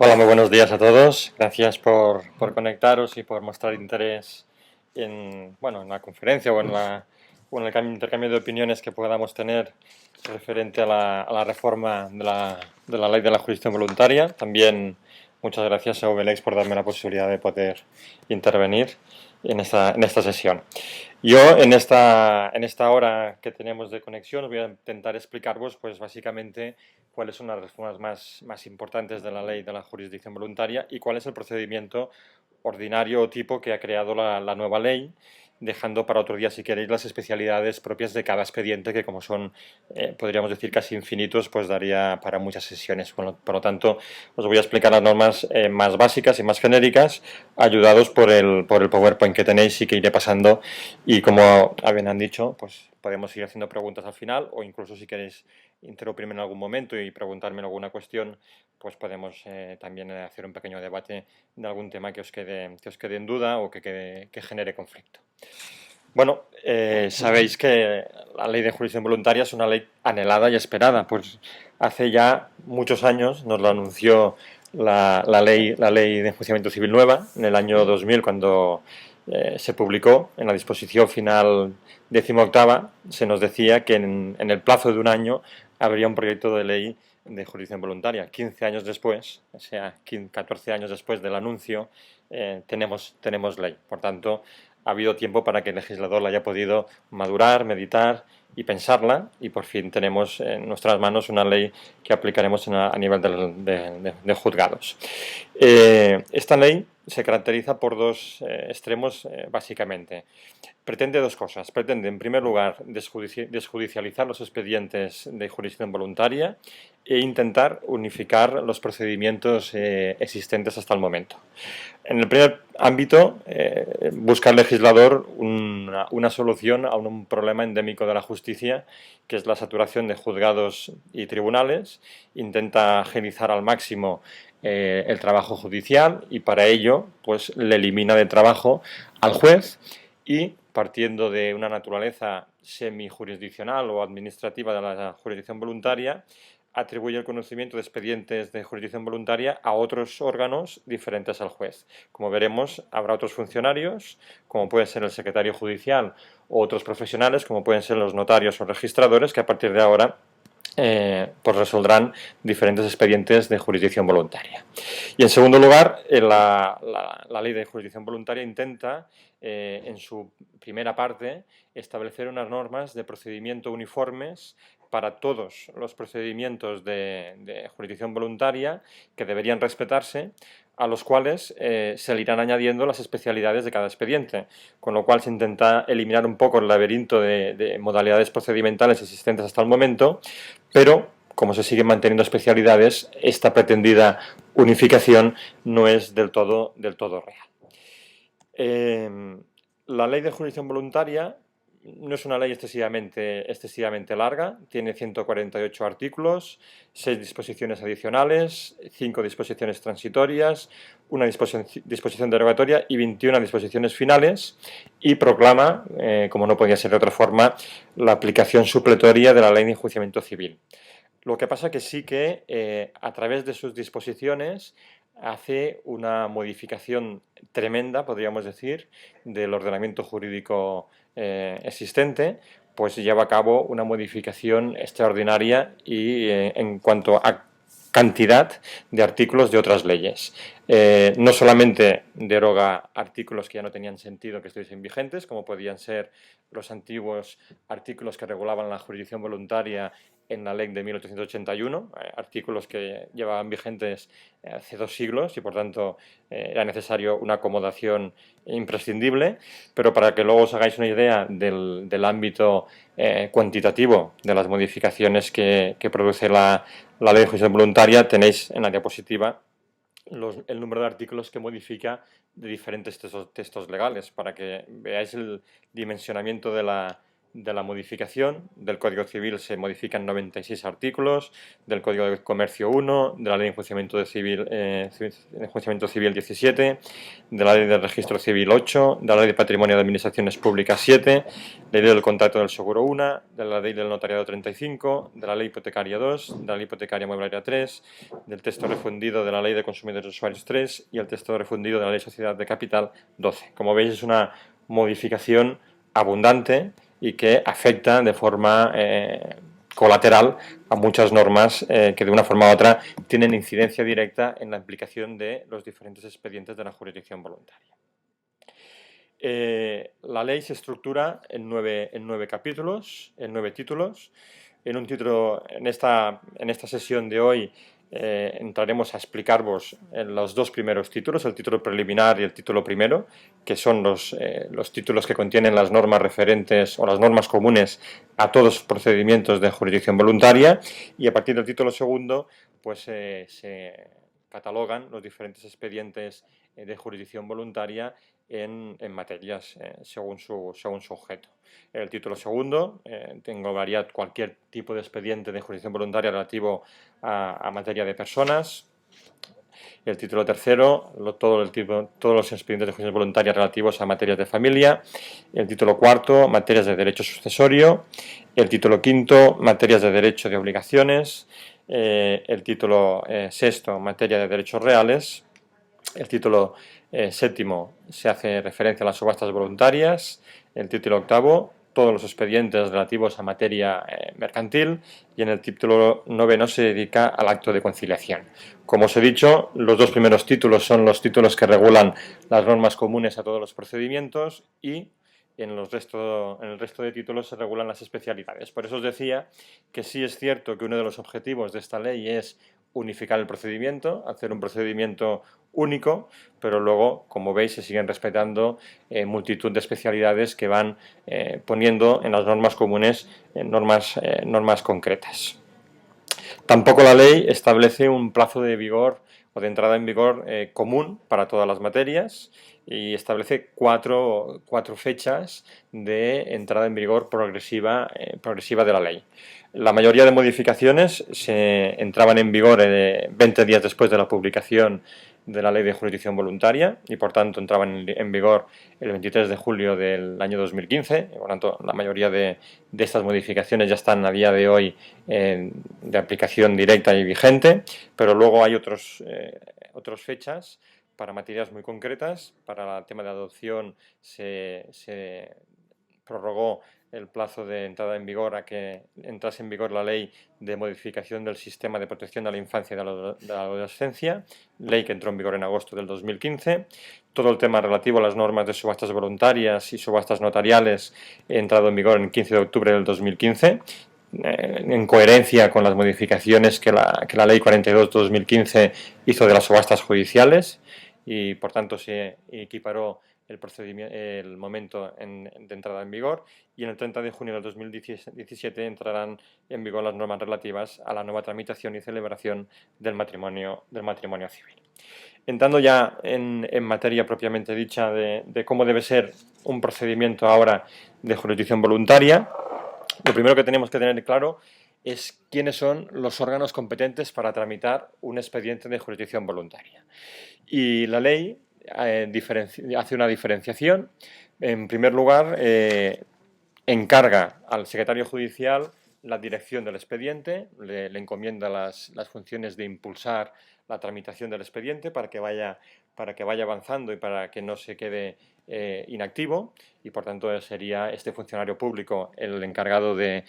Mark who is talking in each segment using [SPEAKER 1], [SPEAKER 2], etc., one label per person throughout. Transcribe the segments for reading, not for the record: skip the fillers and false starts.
[SPEAKER 1] Hola, muy buenos días a todos. Gracias por conectaros y por mostrar interés en la conferencia o en el intercambio de opiniones que podamos tener referente a la reforma de la ley de la jurisdicción voluntaria. También muchas gracias a VLX por darme la posibilidad de poder intervenir en esta sesión. Yo en esta hora que tenemos de conexión os voy a intentar explicaros pues básicamente cuáles son las reformas más importantes de la ley de la jurisdicción voluntaria y cuál es el procedimiento ordinario o tipo que ha creado la nueva ley, dejando para otro día, si queréis, las especialidades propias de cada expediente, que como son, podríamos decir, casi infinitos, pues daría para muchas sesiones. Bueno, por lo tanto, os voy a explicar las normas más básicas y más genéricas, ayudados por el PowerPoint que tenéis y que iré pasando. Y como bien han dicho, pues podemos ir haciendo preguntas al final, o incluso si queréis interrumpirme en algún momento y preguntarme alguna cuestión, pues podemos también hacer un pequeño debate de algún tema que os quede en duda o que genere conflicto. Bueno, sabéis que la ley de jurisdicción voluntaria es una ley anhelada y esperada, pues hace ya muchos años nos lo anunció la ley de enjuiciamiento civil nueva, en el año 2000, cuando se publicó en la disposición final 18ª, se nos decía que en el plazo de un año habría un proyecto de ley de jurisdicción voluntaria. 15 años después, o sea, 14 años después del anuncio, tenemos ley. Por tanto, ha habido tiempo para que el legislador la haya podido madurar, meditar y pensarla, y por fin tenemos en nuestras manos una ley que aplicaremos a nivel de juzgados. Esta ley se caracteriza por dos extremos, básicamente. Pretende dos cosas. Pretende, en primer lugar, desjudicializar los expedientes de jurisdicción voluntaria e intentar unificar los procedimientos existentes hasta el momento. En el primer ámbito, busca el legislador una solución a un problema endémico de la justicia, que es la saturación de juzgados y tribunales. Intenta agilizar al máximo el trabajo judicial y para ello pues le elimina de trabajo al juez y, partiendo de una naturaleza semijurisdiccional o administrativa de la jurisdicción voluntaria, atribuye el conocimiento de expedientes de jurisdicción voluntaria a otros órganos diferentes al juez. Como veremos, habrá otros funcionarios, como puede ser el secretario judicial, o otros profesionales, como pueden ser los notarios o registradores, que a partir de ahora pues resolverán diferentes expedientes de jurisdicción voluntaria. Y en segundo lugar, la ley de jurisdicción voluntaria intenta, en su primera parte, establecer unas normas de procedimiento uniformes para todos los procedimientos de jurisdicción voluntaria que deberían respetarse, a los cuales se le irán añadiendo las especialidades de cada expediente, con lo cual se intenta eliminar un poco el laberinto de modalidades procedimentales existentes hasta el momento, pero como se siguen manteniendo especialidades, esta pretendida unificación no es del todo real. La ley de jurisdicción voluntaria no es una ley excesivamente larga, tiene 148 artículos, 6 disposiciones adicionales, 5 disposiciones transitorias, una disposición derogatoria y 21 disposiciones finales, y proclama, como no podía ser de otra forma, la aplicación supletoria de la ley de enjuiciamiento civil. Lo que pasa que sí que a través de sus disposiciones hace una modificación tremenda, podríamos decir, del ordenamiento jurídico existente, pues lleva a cabo una modificación extraordinaria y en cuanto a cantidad de artículos de otras leyes. No solamente deroga artículos que ya no tenían sentido, que estuviesen vigentes, como podían ser los antiguos artículos que regulaban la jurisdicción voluntaria en la ley de 1881, artículos que llevaban vigentes hace 2 siglos y por tanto era necesario una acomodación imprescindible, pero para que luego os hagáis una idea del ámbito cuantitativo de las modificaciones que produce la ley de jurisdicción voluntaria, tenéis en la diapositiva el número de artículos que modifica de diferentes textos legales, para que veáis el dimensionamiento de la modificación. Del Código Civil se modifican 96 artículos, del Código de Comercio 1, de la Ley de Enjuiciamiento Civil 17, de la Ley de Registro Civil 8, de la Ley de Patrimonio de Administraciones Públicas 7, ley del contrato del seguro 1, de la ley del notariado 35, de la ley hipotecaria 2, de la ley hipotecaria mueblarea 3, del texto refundido de la ley de consumidores y usuarios 3 y el texto refundido de la ley sociedad de capital 12. Como veis, es una modificación abundante y que afecta de forma colateral a muchas normas que de una forma u otra tienen incidencia directa en la aplicación de los diferentes expedientes de la jurisdicción voluntaria. La ley se estructura en nueve capítulos, en 9 títulos. En esta sesión de hoy entraremos a explicaros los 2 primeros títulos, el título preliminar y el título primero, que son los títulos que contienen las normas referentes o las normas comunes a todos los procedimientos de jurisdicción voluntaria, y a partir del título segundo pues se catalogan los diferentes expedientes de jurisdicción voluntaria en materias según su objeto. El título segundo englobaría cualquier tipo de expediente de jurisdicción voluntaria relativo a materia de personas. El título tercero, todos los expedientes de jurisdicción voluntaria relativos a materias de familia. El título cuarto, materias de derecho sucesorio. El título quinto, materias de derecho de obligaciones. El título sexto, materia de derechos reales. El título séptimo se hace referencia a las subastas voluntarias. El título octavo, todos los expedientes relativos a materia mercantil, y en el título noveno se dedica al acto de conciliación. Como os he dicho, los 2 primeros títulos son los títulos que regulan las normas comunes a todos los procedimientos, y en el resto de títulos se regulan las especialidades. Por eso os decía que sí es cierto que uno de los objetivos de esta ley es unificar el procedimiento, hacer un procedimiento único, pero luego, como veis, se siguen respetando multitud de especialidades que van poniendo en las normas comunes normas concretas. Tampoco la ley establece un plazo de vigor o de entrada en vigor común para todas las materias, y establece cuatro fechas de entrada en vigor progresiva de la ley. La mayoría de modificaciones se entraban en vigor 20 días después de la publicación de la Ley de Jurisdicción Voluntaria, y por tanto entraban en vigor el 23 de julio del año 2015. Por tanto, la mayoría de estas modificaciones ya están a día de hoy de aplicación directa y vigente, pero luego hay otras fechas para materias muy concretas. Para el tema de adopción se prorrogó el plazo de entrada en vigor a que entrase en vigor la ley de modificación del sistema de protección de la infancia y de la adolescencia, ley que entró en vigor en agosto del 2015. Todo el tema relativo a las normas de subastas voluntarias y subastas notariales ha entrado en vigor el 15 de octubre del 2015, en coherencia con las modificaciones que la ley 42/2015 hizo de las subastas judiciales, y por tanto se equiparó el momento de entrada en vigor, y en el 30 de junio del 2017 entrarán en vigor las normas relativas a la nueva tramitación y celebración del matrimonio civil. Entrando ya en materia propiamente dicha de cómo debe ser un procedimiento ahora de jurisdicción voluntaria, lo primero que tenemos que tener claro es quiénes son los órganos competentes para tramitar un expediente de jurisdicción voluntaria. Y la ley hace una diferenciación. En primer lugar, encarga al secretario judicial la dirección del expediente, le encomienda las funciones de impulsar la tramitación del expediente para que vaya avanzando y para que no se quede inactivo, y por tanto sería este funcionario público el encargado de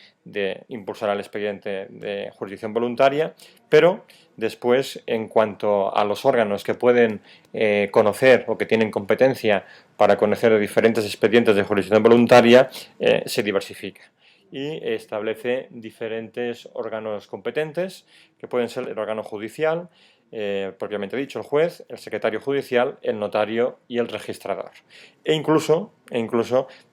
[SPEAKER 1] impulsar el expediente de jurisdicción voluntaria. Pero después, en cuanto a los órganos que pueden conocer o que tienen competencia para conocer diferentes expedientes de jurisdicción voluntaria, se diversifica y establece diferentes órganos competentes, que pueden ser el órgano judicial, propiamente dicho, el juez, el secretario judicial, el notario y el registrador. E incluso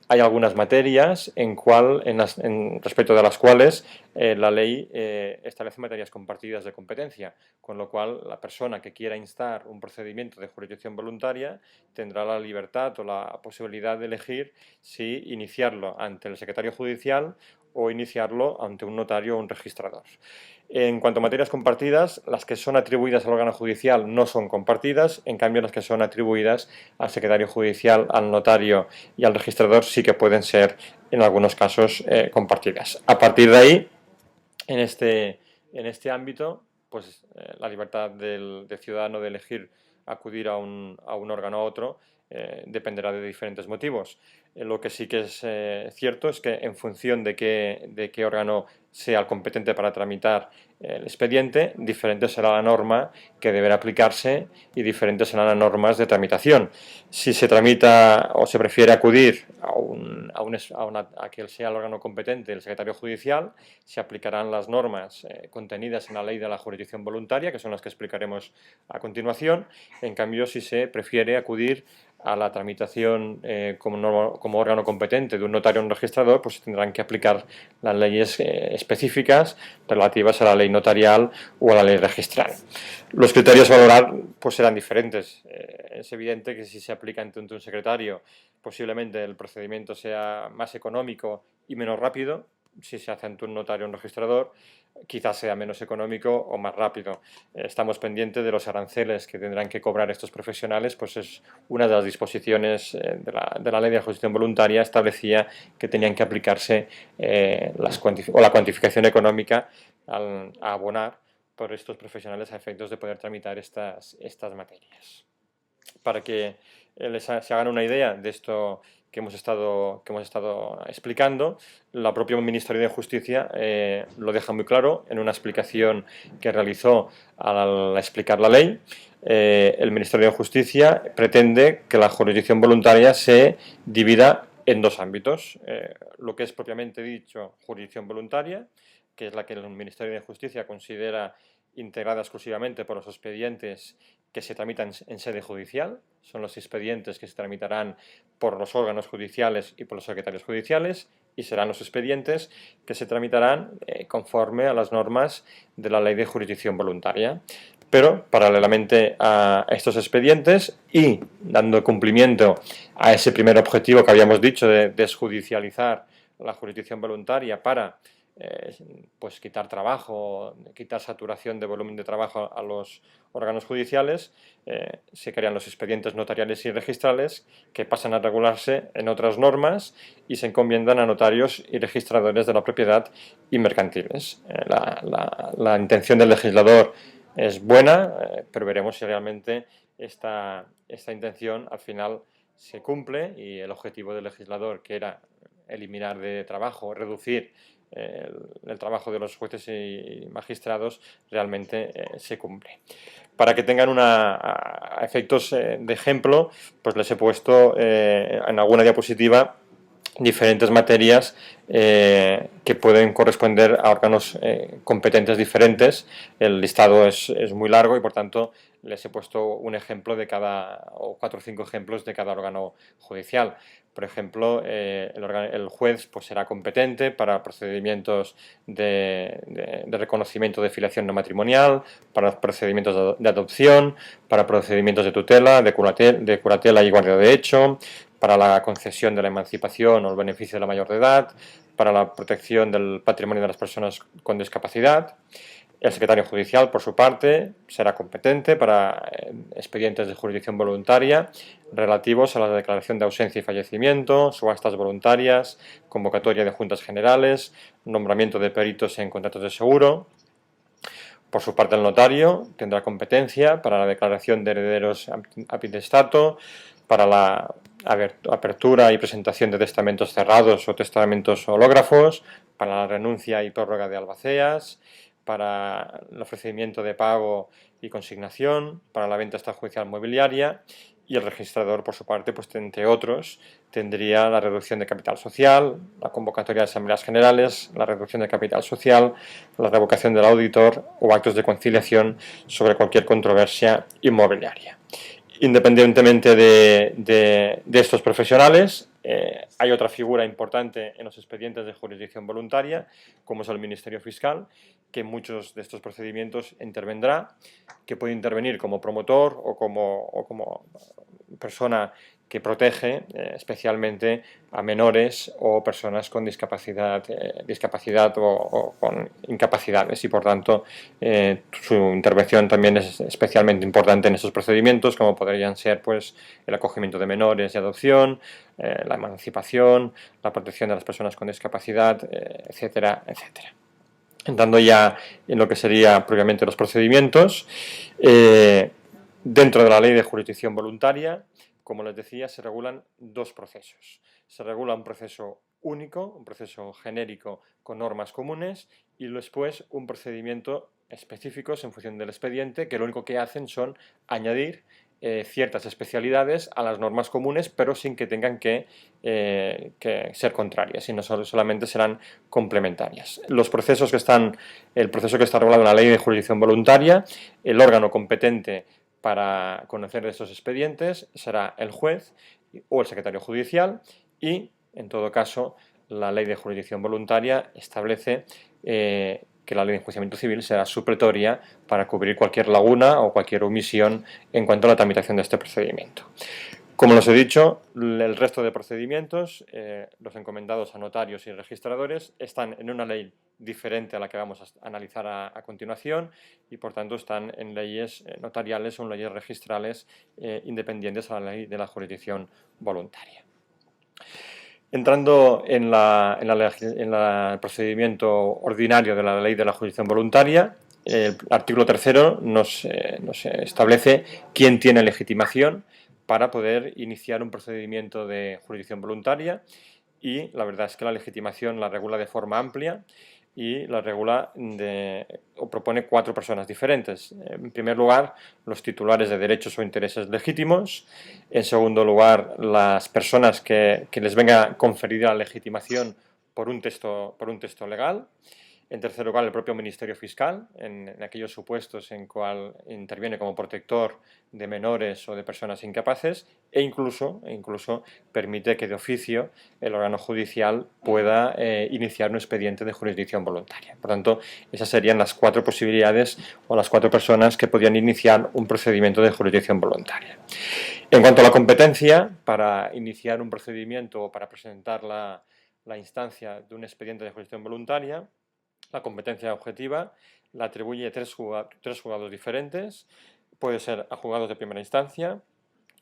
[SPEAKER 1] hay algunas materias respecto de las cuales la ley establece materias compartidas de competencia, con lo cual la persona que quiera instar un procedimiento de jurisdicción voluntaria tendrá la libertad o la posibilidad de elegir si iniciarlo ante el secretario judicial o iniciarlo ante un notario o un registrador. En cuanto a materias compartidas, las que son atribuidas al órgano judicial no son compartidas, en cambio las que son atribuidas al secretario judicial, al notario y al registrador sí que pueden ser en algunos casos compartidas. A partir de ahí, en este ámbito, pues la libertad del ciudadano de elegir acudir a un órgano u otro dependerá de diferentes motivos. Lo que sí que es cierto es que en función de qué órgano sea el competente para tramitar el expediente, diferente será la norma que deberá aplicarse y diferentes serán las normas de tramitación. Si se tramita o se prefiere acudir a que sea el órgano competente, el secretario judicial, se aplicarán las normas contenidas en la ley de la jurisdicción voluntaria, que son las que explicaremos a continuación. En cambio, si se prefiere acudir a la tramitación como órgano competente de un notario o un registrador, pues se tendrán que aplicar las leyes específicas relativas a la ley notarial o a la ley registral. Los criterios a valorar pues serán diferentes. Es evidente que si se aplica ante un secretario, posiblemente el procedimiento sea más económico y menos rápido. Si se hace ante un notario o un registrador, quizás sea menos económico o más rápido. Estamos pendientes de los aranceles que tendrán que cobrar estos profesionales, pues es una de las disposiciones de la ley de jurisdicción voluntaria establecía que tenían que aplicarse la cuantificación económica a abonar por estos profesionales a efectos de poder tramitar estas materias. Para que se hagan una idea de esto que hemos estado explicando, el propio Ministerio de Justicia lo deja muy claro en una explicación que realizó al explicar la ley. El Ministerio de Justicia pretende que la jurisdicción voluntaria se divida en dos ámbitos. Lo que es propiamente dicho jurisdicción voluntaria, que es la que el Ministerio de Justicia considera integrada exclusivamente por los expedientes que se tramitan en sede judicial, son los expedientes que se tramitarán por los órganos judiciales y por los secretarios judiciales, y serán los expedientes que se tramitarán conforme a las normas de la ley de jurisdicción voluntaria. Pero, paralelamente a estos expedientes y dando cumplimiento a ese primer objetivo que habíamos dicho de desjudicializar la jurisdicción voluntaria para pues quitar trabajo, quitar saturación de volumen de trabajo a los órganos judiciales, se crean los expedientes notariales y registrales que pasan a regularse en otras normas y se encomiendan a notarios y registradores de la propiedad y mercantiles. La intención del legislador es buena, pero veremos si realmente esta intención al final se cumple y el objetivo del legislador, que era eliminar de trabajo, reducir el trabajo de los jueces y magistrados, realmente se cumple. Para que tengan efectos de ejemplo, pues les he puesto en alguna diapositiva diferentes materias que pueden corresponder a órganos competentes diferentes. El listado es muy largo y por tanto les he puesto un ejemplo o 4 o 5 ejemplos de cada órgano judicial. Por ejemplo, el juez pues, será competente para procedimientos de reconocimiento de filiación no matrimonial, para procedimientos de adopción, para procedimientos de tutela, de curatela y guardia de hecho, para la concesión de la emancipación o el beneficio de la mayor de edad, para la protección del patrimonio de las personas con discapacidad. El secretario judicial, por su parte, será competente para expedientes de jurisdicción voluntaria relativos a la declaración de ausencia y fallecimiento, subastas voluntarias, convocatoria de juntas generales, nombramiento de peritos en contratos de seguro. Por su parte, el notario tendrá competencia para la declaración de herederos apitestato, para la apertura y presentación de testamentos cerrados o testamentos hológrafos, para la renuncia y prórroga de albaceas, para el ofrecimiento de pago y consignación, para la venta extrajudicial mobiliaria, y el registrador, por su parte, pues entre otros, tendría la reducción de capital social, la convocatoria de asambleas generales, la reducción de capital social, la revocación del auditor o actos de conciliación sobre cualquier controversia inmobiliaria. Independientemente de estos profesionales, hay otra figura importante en los expedientes de jurisdicción voluntaria, como es el Ministerio Fiscal, que en muchos de estos procedimientos intervendrá, que puede intervenir como promotor o como persona que protege especialmente a menores o personas con discapacidad o con incapacidades, y por tanto su intervención también es especialmente importante en esos procedimientos, como podrían ser pues el acogimiento de menores y adopción, la emancipación, la protección de las personas con discapacidad, etcétera, etcétera. Entrando ya en lo que sería propiamente los procedimientos, dentro de la ley de jurisdicción voluntaria, como les decía, se regulan dos procesos. Se regula un proceso único, un proceso genérico con normas comunes, y después un procedimiento específicos en función del expediente, que lo único que hacen son añadir ciertas especialidades a las normas comunes, pero sin que tengan que ser contrarias, sino solamente serán complementarias. El proceso que está regulado en la ley de jurisdicción voluntaria, el órgano competente para conocer estos expedientes será el juez o el secretario judicial, y en todo caso la ley de jurisdicción voluntaria establece que la ley de enjuiciamiento civil será supletoria para cubrir cualquier laguna o cualquier omisión en cuanto a la tramitación de este procedimiento. Como les he dicho, el resto de procedimientos, los encomendados a notarios y registradores, están en una ley diferente a la que vamos a analizar a continuación, y por tanto están en leyes notariales o en leyes registrales independientes a la ley de la jurisdicción voluntaria. Entrando en el procedimiento ordinario de la ley de la jurisdicción voluntaria, el artículo 3 nos establece quién tiene legitimación para poder iniciar un procedimiento de jurisdicción voluntaria, y la verdad es que la legitimación la regula de forma amplia y la regula o propone 4 personas diferentes. En primer lugar, los titulares de derechos o intereses legítimos. En segundo lugar, las personas que les venga conferida la legitimación por un texto legal. En tercer lugar, el propio Ministerio Fiscal, en aquellos supuestos en cual interviene como protector de menores o de personas incapaces, e incluso permite que de oficio el órgano judicial pueda iniciar un expediente de jurisdicción voluntaria. Por tanto, esas serían las 4 posibilidades o las 4 personas que podrían iniciar un procedimiento de jurisdicción voluntaria. En cuanto a la competencia, para iniciar un procedimiento o para presentar la instancia de un expediente de jurisdicción voluntaria, la competencia objetiva la atribuye 3 juzgados diferentes. Puede ser a juzgados de primera instancia,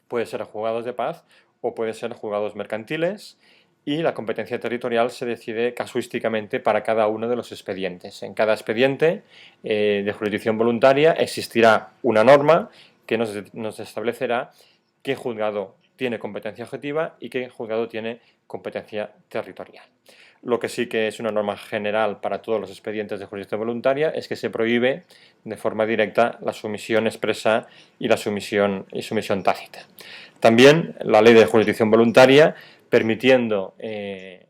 [SPEAKER 1] puede ser a juzgados de paz o puede ser juzgados mercantiles, y la competencia territorial se decide casuísticamente para cada uno de los expedientes. En cada expediente de jurisdicción voluntaria existirá una norma que nos establecerá qué juzgado tiene competencia objetiva y qué juzgado tiene competencia territorial. Lo que sí que es una norma general para todos los expedientes de jurisdicción voluntaria es que se prohíbe de forma directa la sumisión expresa y la sumisión tácita. También la ley de jurisdicción voluntaria, permitiendo que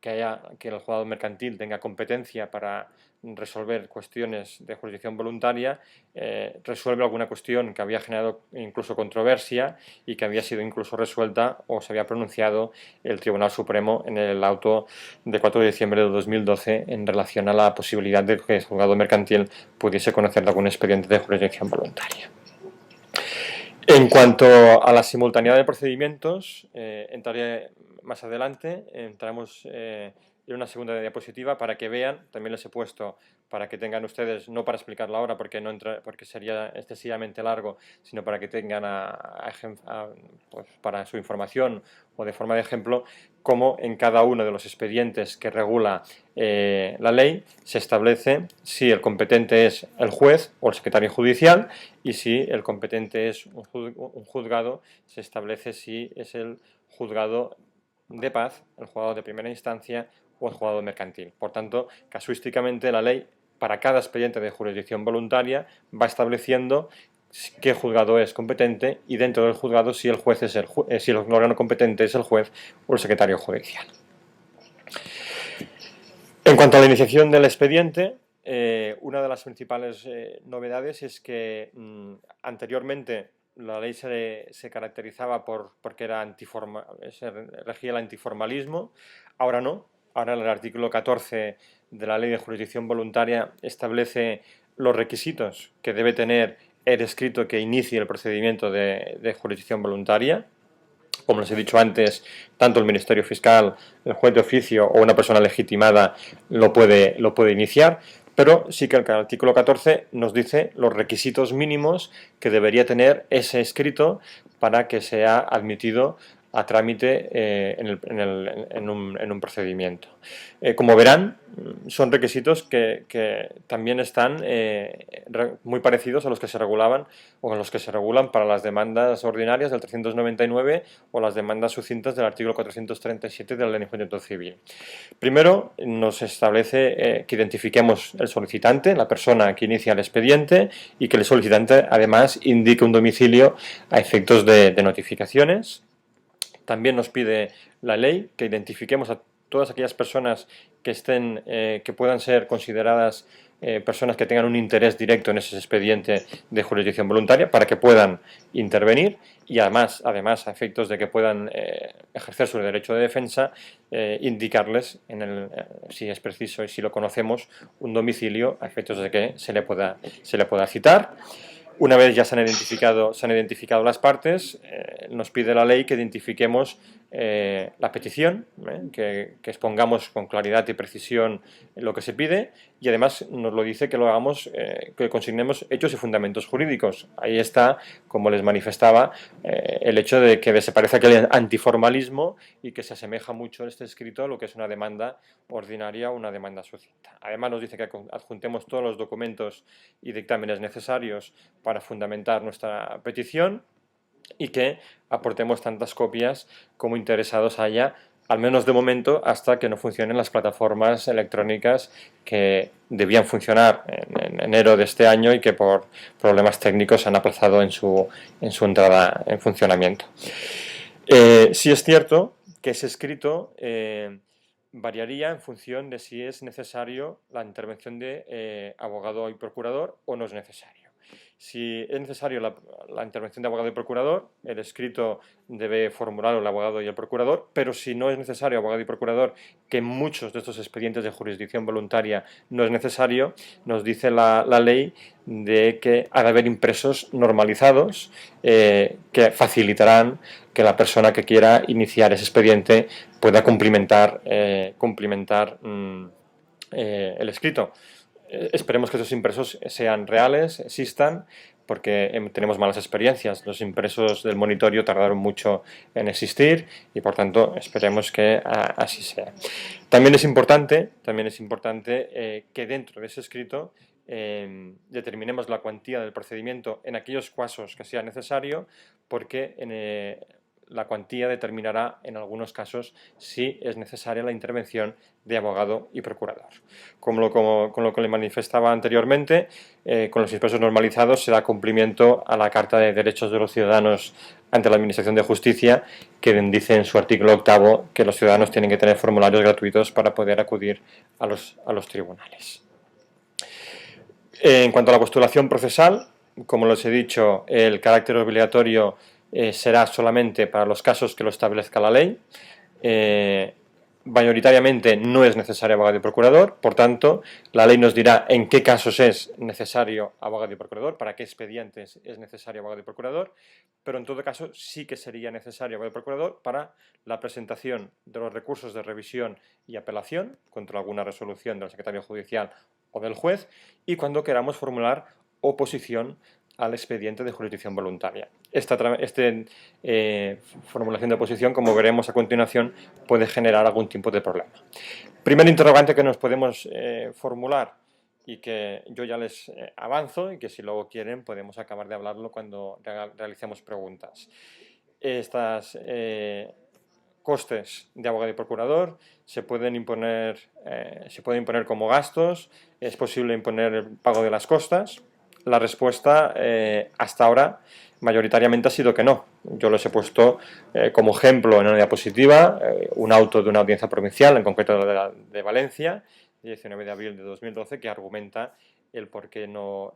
[SPEAKER 1] el juzgado mercantil tenga competencia para resolver cuestiones de jurisdicción voluntaria, resuelve alguna cuestión que había generado incluso controversia y que había sido incluso resuelta o se había pronunciado el Tribunal Supremo en el auto de 4 de diciembre de 2012 en relación a la posibilidad de que el juzgado mercantil pudiese conocer de algún expediente de jurisdicción voluntaria. En cuanto a la simultaneidad de procedimientos, entraré más adelante, entramos en una segunda diapositiva para que vean, también les he puesto para que tengan ustedes, no para explicarlo ahora porque sería excesivamente largo, sino para que tengan pues para su información o de forma de ejemplo, cómo en cada uno de los expedientes que regula la ley se establece si el competente es el juez o el secretario judicial, y si el competente es un juzgado, se establece si es el juzgado de paz, el juzgado de primera instancia o el juzgado mercantil. Por tanto, casuísticamente la ley para cada expediente de jurisdicción voluntaria va estableciendo qué juzgado es competente, y dentro del juzgado si el juez si el órgano competente es el juez o el secretario judicial. En cuanto a la iniciación del expediente, una de las principales novedades es que anteriormente la ley se caracterizaba porque se regía el antiformalismo. Ahora no. Ahora el artículo 14 de la ley de jurisdicción voluntaria establece los requisitos que debe tener el escrito que inicie el procedimiento de jurisdicción voluntaria. Como les he dicho antes, tanto el Ministerio Fiscal, el juez de oficio o una persona legitimada lo puede iniciar, pero sí que el artículo 14 nos dice los requisitos mínimos que debería tener ese escrito para que sea admitido a trámite en un procedimiento. Como verán, son requisitos que también están muy parecidos a los que se regulaban o a los que se regulan para las demandas ordinarias del 399 o las demandas sucintas del artículo 437 de la Ley de Enjuiciamiento Civil. Primero, nos establece que identifiquemos el solicitante, la persona que inicia el expediente, y que el solicitante además indique un domicilio a efectos de notificaciones. También nos pide la ley que identifiquemos a todas aquellas personas que puedan ser consideradas personas que tengan un interés directo en ese expediente de jurisdicción voluntaria para que puedan intervenir y además a efectos de que puedan ejercer su derecho de defensa, indicarles, si es preciso y si lo conocemos, un domicilio a efectos de que se le pueda citar. Una vez ya se han identificado las partes, nos pide la ley que identifiquemos la petición, que expongamos con claridad y precisión lo que se pide, y además nos lo dice que lo hagamos, que consignemos hechos y fundamentos jurídicos. Ahí está, como les manifestaba, el hecho de que desaparece aquel antiformalismo y que se asemeja mucho este escrito a lo que es una demanda ordinaria o una demanda sucinta. Además nos dice que adjuntemos todos los documentos y dictámenes necesarios para fundamentar nuestra petición y que aportemos tantas copias como interesados haya, al menos de momento, hasta que no funcionen las plataformas electrónicas que debían funcionar en enero de este año y que por problemas técnicos se han aplazado en su entrada en funcionamiento. Sí es cierto que ese escrito variaría en función de si es necesario la intervención de abogado y procurador o no es necesario. Si es necesario la intervención de abogado y procurador, el escrito debe formularlo el abogado y el procurador, pero si no es necesario abogado y procurador, que en muchos de estos expedientes de jurisdicción voluntaria no es necesario, nos dice la ley de que ha de haber impresos normalizados que facilitarán que la persona que quiera iniciar ese expediente pueda cumplimentar el escrito. Esperemos que esos impresos sean reales, existan, porque tenemos malas experiencias. Los impresos del monitorio tardaron mucho en existir y, por tanto, esperemos que así sea. También es importante que dentro de ese escrito determinemos la cuantía del procedimiento en aquellos casos que sea necesario, porque la cuantía determinará en algunos casos si es necesaria la intervención de abogado y procurador. Con lo que le manifestaba anteriormente, con los impresos normalizados se da cumplimiento a la Carta de Derechos de los Ciudadanos ante la Administración de Justicia, que dice en su artículo 8º que los ciudadanos tienen que tener formularios gratuitos para poder acudir a los tribunales. En cuanto a la postulación procesal, como les he dicho, el carácter obligatorio será solamente para los casos que lo establezca la ley. Mayoritariamente no es necesario abogado y procurador, por tanto, la ley nos dirá en qué casos es necesario abogado y procurador, para qué expedientes es necesario abogado y procurador, pero en todo caso sí que sería necesario abogado y procurador para la presentación de los recursos de revisión y apelación contra alguna resolución del secretario judicial o del juez, y cuando queramos formular oposición al expediente de jurisdicción voluntaria. Esta formulación de oposición, como veremos a continuación, puede generar algún tipo de problema. Primer interrogante que nos podemos formular y que yo ya les avanzo y que si luego quieren podemos acabar de hablarlo cuando realicemos preguntas. Estas costes de abogado y procurador se pueden imponer como gastos, es posible imponer el pago de las costas. La respuesta hasta ahora mayoritariamente ha sido que no. Yo les he puesto como ejemplo en una diapositiva un auto de una audiencia provincial, en concreto de Valencia, 19 de abril de 2012, que argumenta el por qué no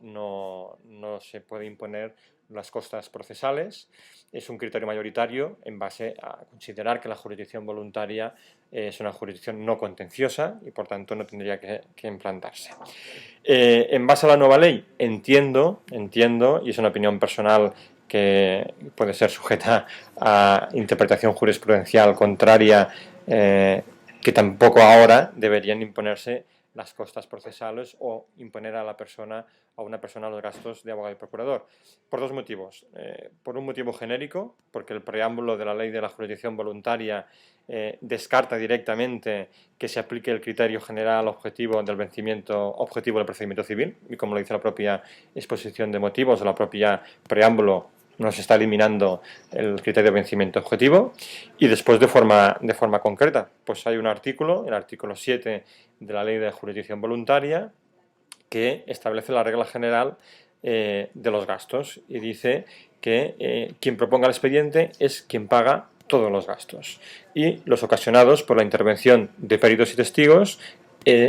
[SPEAKER 1] se puede imponer las costas procesales. Es un criterio mayoritario en base a considerar que la jurisdicción voluntaria es una jurisdicción no contenciosa y por tanto no tendría que implantarse. En base a la nueva ley entiendo, y es una opinión personal que puede ser sujeta a interpretación jurisprudencial contraria, que tampoco ahora deberían imponerse las costas procesales o imponer a una persona los gastos de abogado y procurador. Por dos motivos. Por un motivo genérico, porque el preámbulo de la ley de la jurisdicción voluntaria descarta directamente que se aplique el criterio general objetivo del vencimiento objetivo del procedimiento civil, y como lo dice la propia exposición de motivos o la propia preámbulo, nos está eliminando el criterio de vencimiento objetivo. Y después de forma concreta, pues hay un artículo, el artículo 7 de la ley de jurisdicción voluntaria, que establece la regla general de los gastos y dice que quien proponga el expediente es quien paga todos los gastos, y los ocasionados por la intervención de peritos y testigos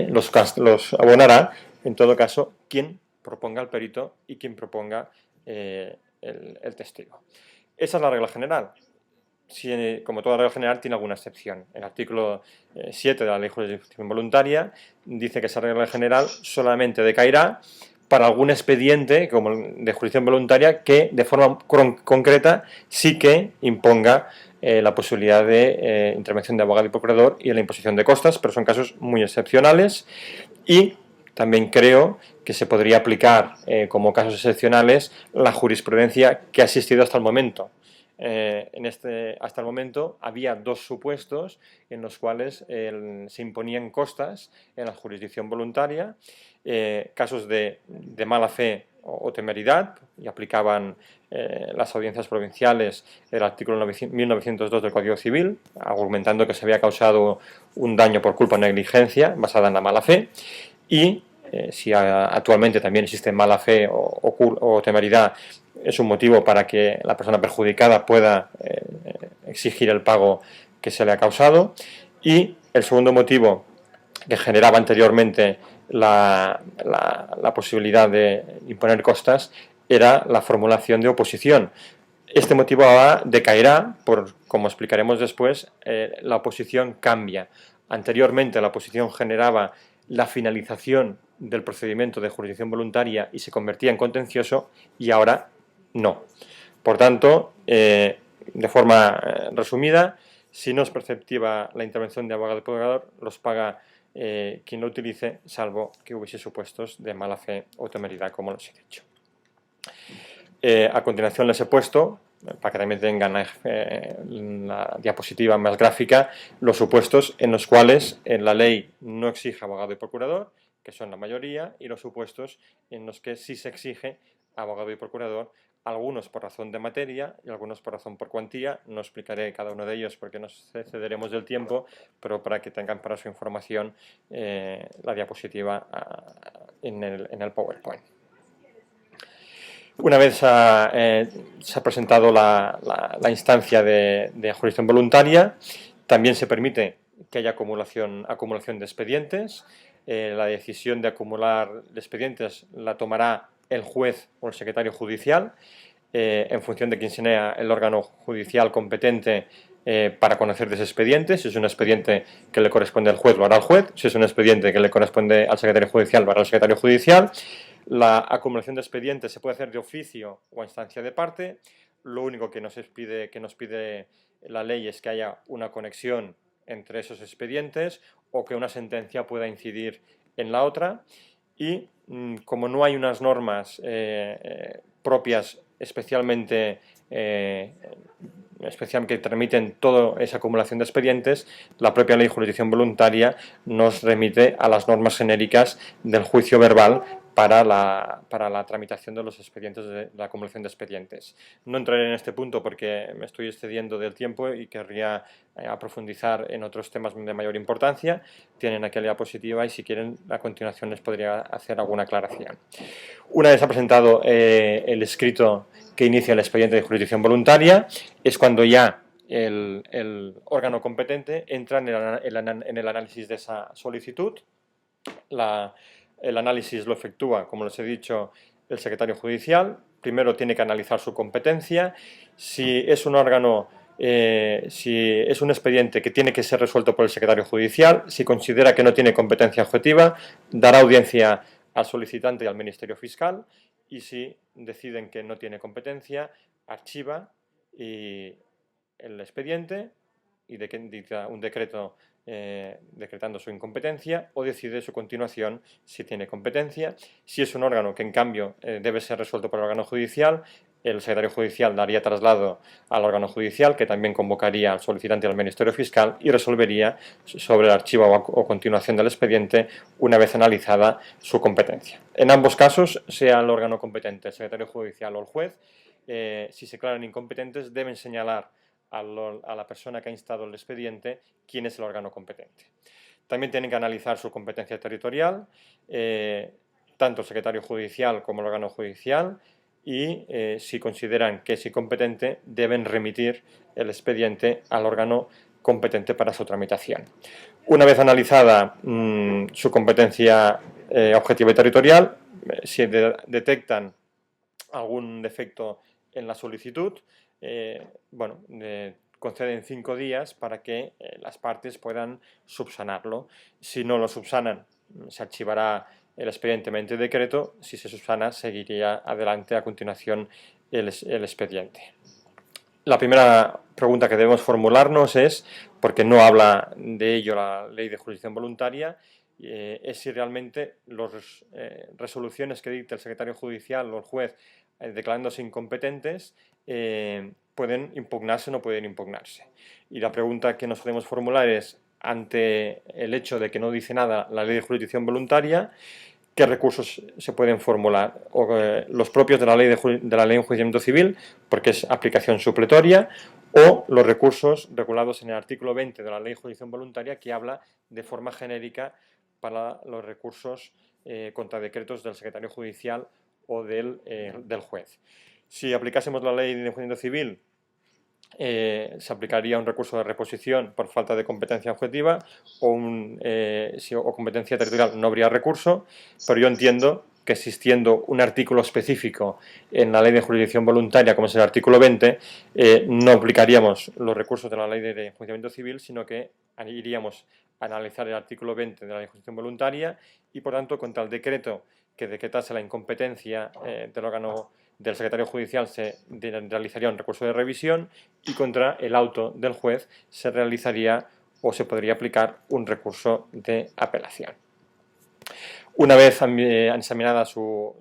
[SPEAKER 1] los abonará, en todo caso, quien proponga el perito y quien proponga el testigo. Esa es la regla general. Como toda regla general, tiene alguna excepción. El artículo 7 de la Ley de Jurisdicción Voluntaria dice que esa regla general solamente decaerá para algún expediente como de jurisdicción voluntaria que de forma concreta sí que imponga la posibilidad de intervención de abogado y procurador y la imposición de costas, pero son casos muy excepcionales. Y también creo que se podría aplicar como casos excepcionales la jurisprudencia que ha existido hasta el momento. Hasta el momento había dos supuestos en los cuales se imponían costas en la jurisdicción voluntaria, casos de mala fe o temeridad, y aplicaban las audiencias provinciales el artículo 1902 del Código Civil, argumentando que se había causado un daño por culpa o negligencia basada en la mala fe. Y si actualmente también existe mala fe o temeridad, es un motivo para que la persona perjudicada pueda exigir el pago que se le ha causado. Y el segundo motivo que generaba anteriormente la posibilidad de imponer costas era la formulación de oposición. Este motivo ahora decaerá, como explicaremos después, la oposición cambia. Anteriormente la oposición generaba la finalización del procedimiento de jurisdicción voluntaria y se convertía en contencioso, y ahora no. Por tanto, de forma resumida, si no es perceptiva la intervención de abogado y procurador, los paga quien lo utilice, salvo que hubiese supuestos de mala fe o temeridad, como los he dicho. A continuación les he puesto, para que también tengan la diapositiva más gráfica, los supuestos en los cuales la ley no exige abogado y procurador, que son la mayoría, y los supuestos en los que sí se exige abogado y procurador, algunos por razón de materia y algunos por razón por cuantía. No explicaré cada uno de ellos porque nos excederemos del tiempo, pero para que tengan para su información la diapositiva en el PowerPoint. Una vez se ha presentado la instancia de jurisdicción voluntaria, también se permite que haya acumulación de expedientes. La decisión de acumular expedientes la tomará el juez o el secretario judicial, en función de quién sea el órgano judicial competente para conocer de ese expediente. Si es un expediente que le corresponde al juez, lo hará el juez. Si es un expediente que le corresponde al secretario judicial, lo hará el secretario judicial. La acumulación de expedientes se puede hacer de oficio o a instancia de parte. Lo único que nos pide la ley es que haya una conexión entre esos expedientes o que una sentencia pueda incidir en la otra. Y como no hay unas normas propias especialmente que permiten toda esa acumulación de expedientes, la propia ley de jurisdicción voluntaria nos remite a las normas genéricas del juicio verbal para la tramitación de los expedientes, de la acumulación de expedientes. No entraré en este punto porque me estoy excediendo del tiempo y querría profundizar en otros temas de mayor importancia. Tienen aquí la diapositiva y si quieren a continuación les podría hacer alguna aclaración. Una vez ha presentado el escrito que inicia el expediente de jurisdicción voluntaria, es cuando ya el órgano competente entra en el análisis de esa solicitud. El análisis lo efectúa, como les he dicho, el secretario judicial. Primero tiene que analizar su competencia. Si es un expediente que tiene que ser resuelto por el secretario judicial, si considera que no tiene competencia objetiva, dará audiencia al solicitante y al Ministerio Fiscal, y si deciden que no tiene competencia, archiva el expediente y dicta un decreto decretando su incompetencia, o decide su continuación si tiene competencia. Si es un órgano que en cambio debe ser resuelto por el órgano judicial, el secretario judicial daría traslado al órgano judicial, que también convocaría al solicitante y al Ministerio Fiscal y resolvería sobre el archivo o continuación del expediente una vez analizada su competencia. En ambos casos, sea el órgano competente, el secretario judicial o el juez, si se declaran incompetentes, deben señalar a la persona que ha instado el expediente quién es el órgano competente. También tienen que analizar su competencia territorial, tanto el secretario judicial como el órgano judicial, y si consideran que es incompetente, deben remitir el expediente al órgano competente para su tramitación. Una vez analizada su competencia objetiva y territorial, si detectan algún defecto en la solicitud, conceden 5 días para que las partes puedan subsanarlo. Si no lo subsanan, se archivará el expediente mediante decreto. Si se subsana, seguiría adelante a continuación el expediente. La primera pregunta que debemos formularnos es, porque no habla de ello la Ley de Jurisdicción Voluntaria, es si realmente las resoluciones que dicte el secretario judicial o el juez declarándose incompetentes pueden impugnarse o no pueden impugnarse. Y la pregunta que nos podemos formular es, ante el hecho de que no dice nada la Ley de Jurisdicción Voluntaria, ¿qué recursos se pueden formular? Los propios de la ley de enjuiciamiento civil, porque es aplicación supletoria, o los recursos regulados en el artículo 20 de la Ley de Jurisdicción Voluntaria, que habla de forma genérica para los recursos contra decretos del secretario judicial o del juez. Si aplicásemos la Ley de enjuiciamiento civil, se aplicaría un recurso de reposición por falta de competencia objetiva o competencia territorial, no habría recurso, pero yo entiendo que existiendo un artículo específico en la Ley de Jurisdicción Voluntaria, como es el artículo 20, no aplicaríamos los recursos de la Ley de Enjuiciamiento Civil, sino que iríamos a analizar el artículo 20 de la Ley de Jurisdicción Voluntaria y, por tanto, contra el decreto que decretase la incompetencia del órgano del secretario judicial se realizaría un recurso de revisión, y contra el auto del juez se realizaría o se podría aplicar un recurso de apelación. Una vez examinada su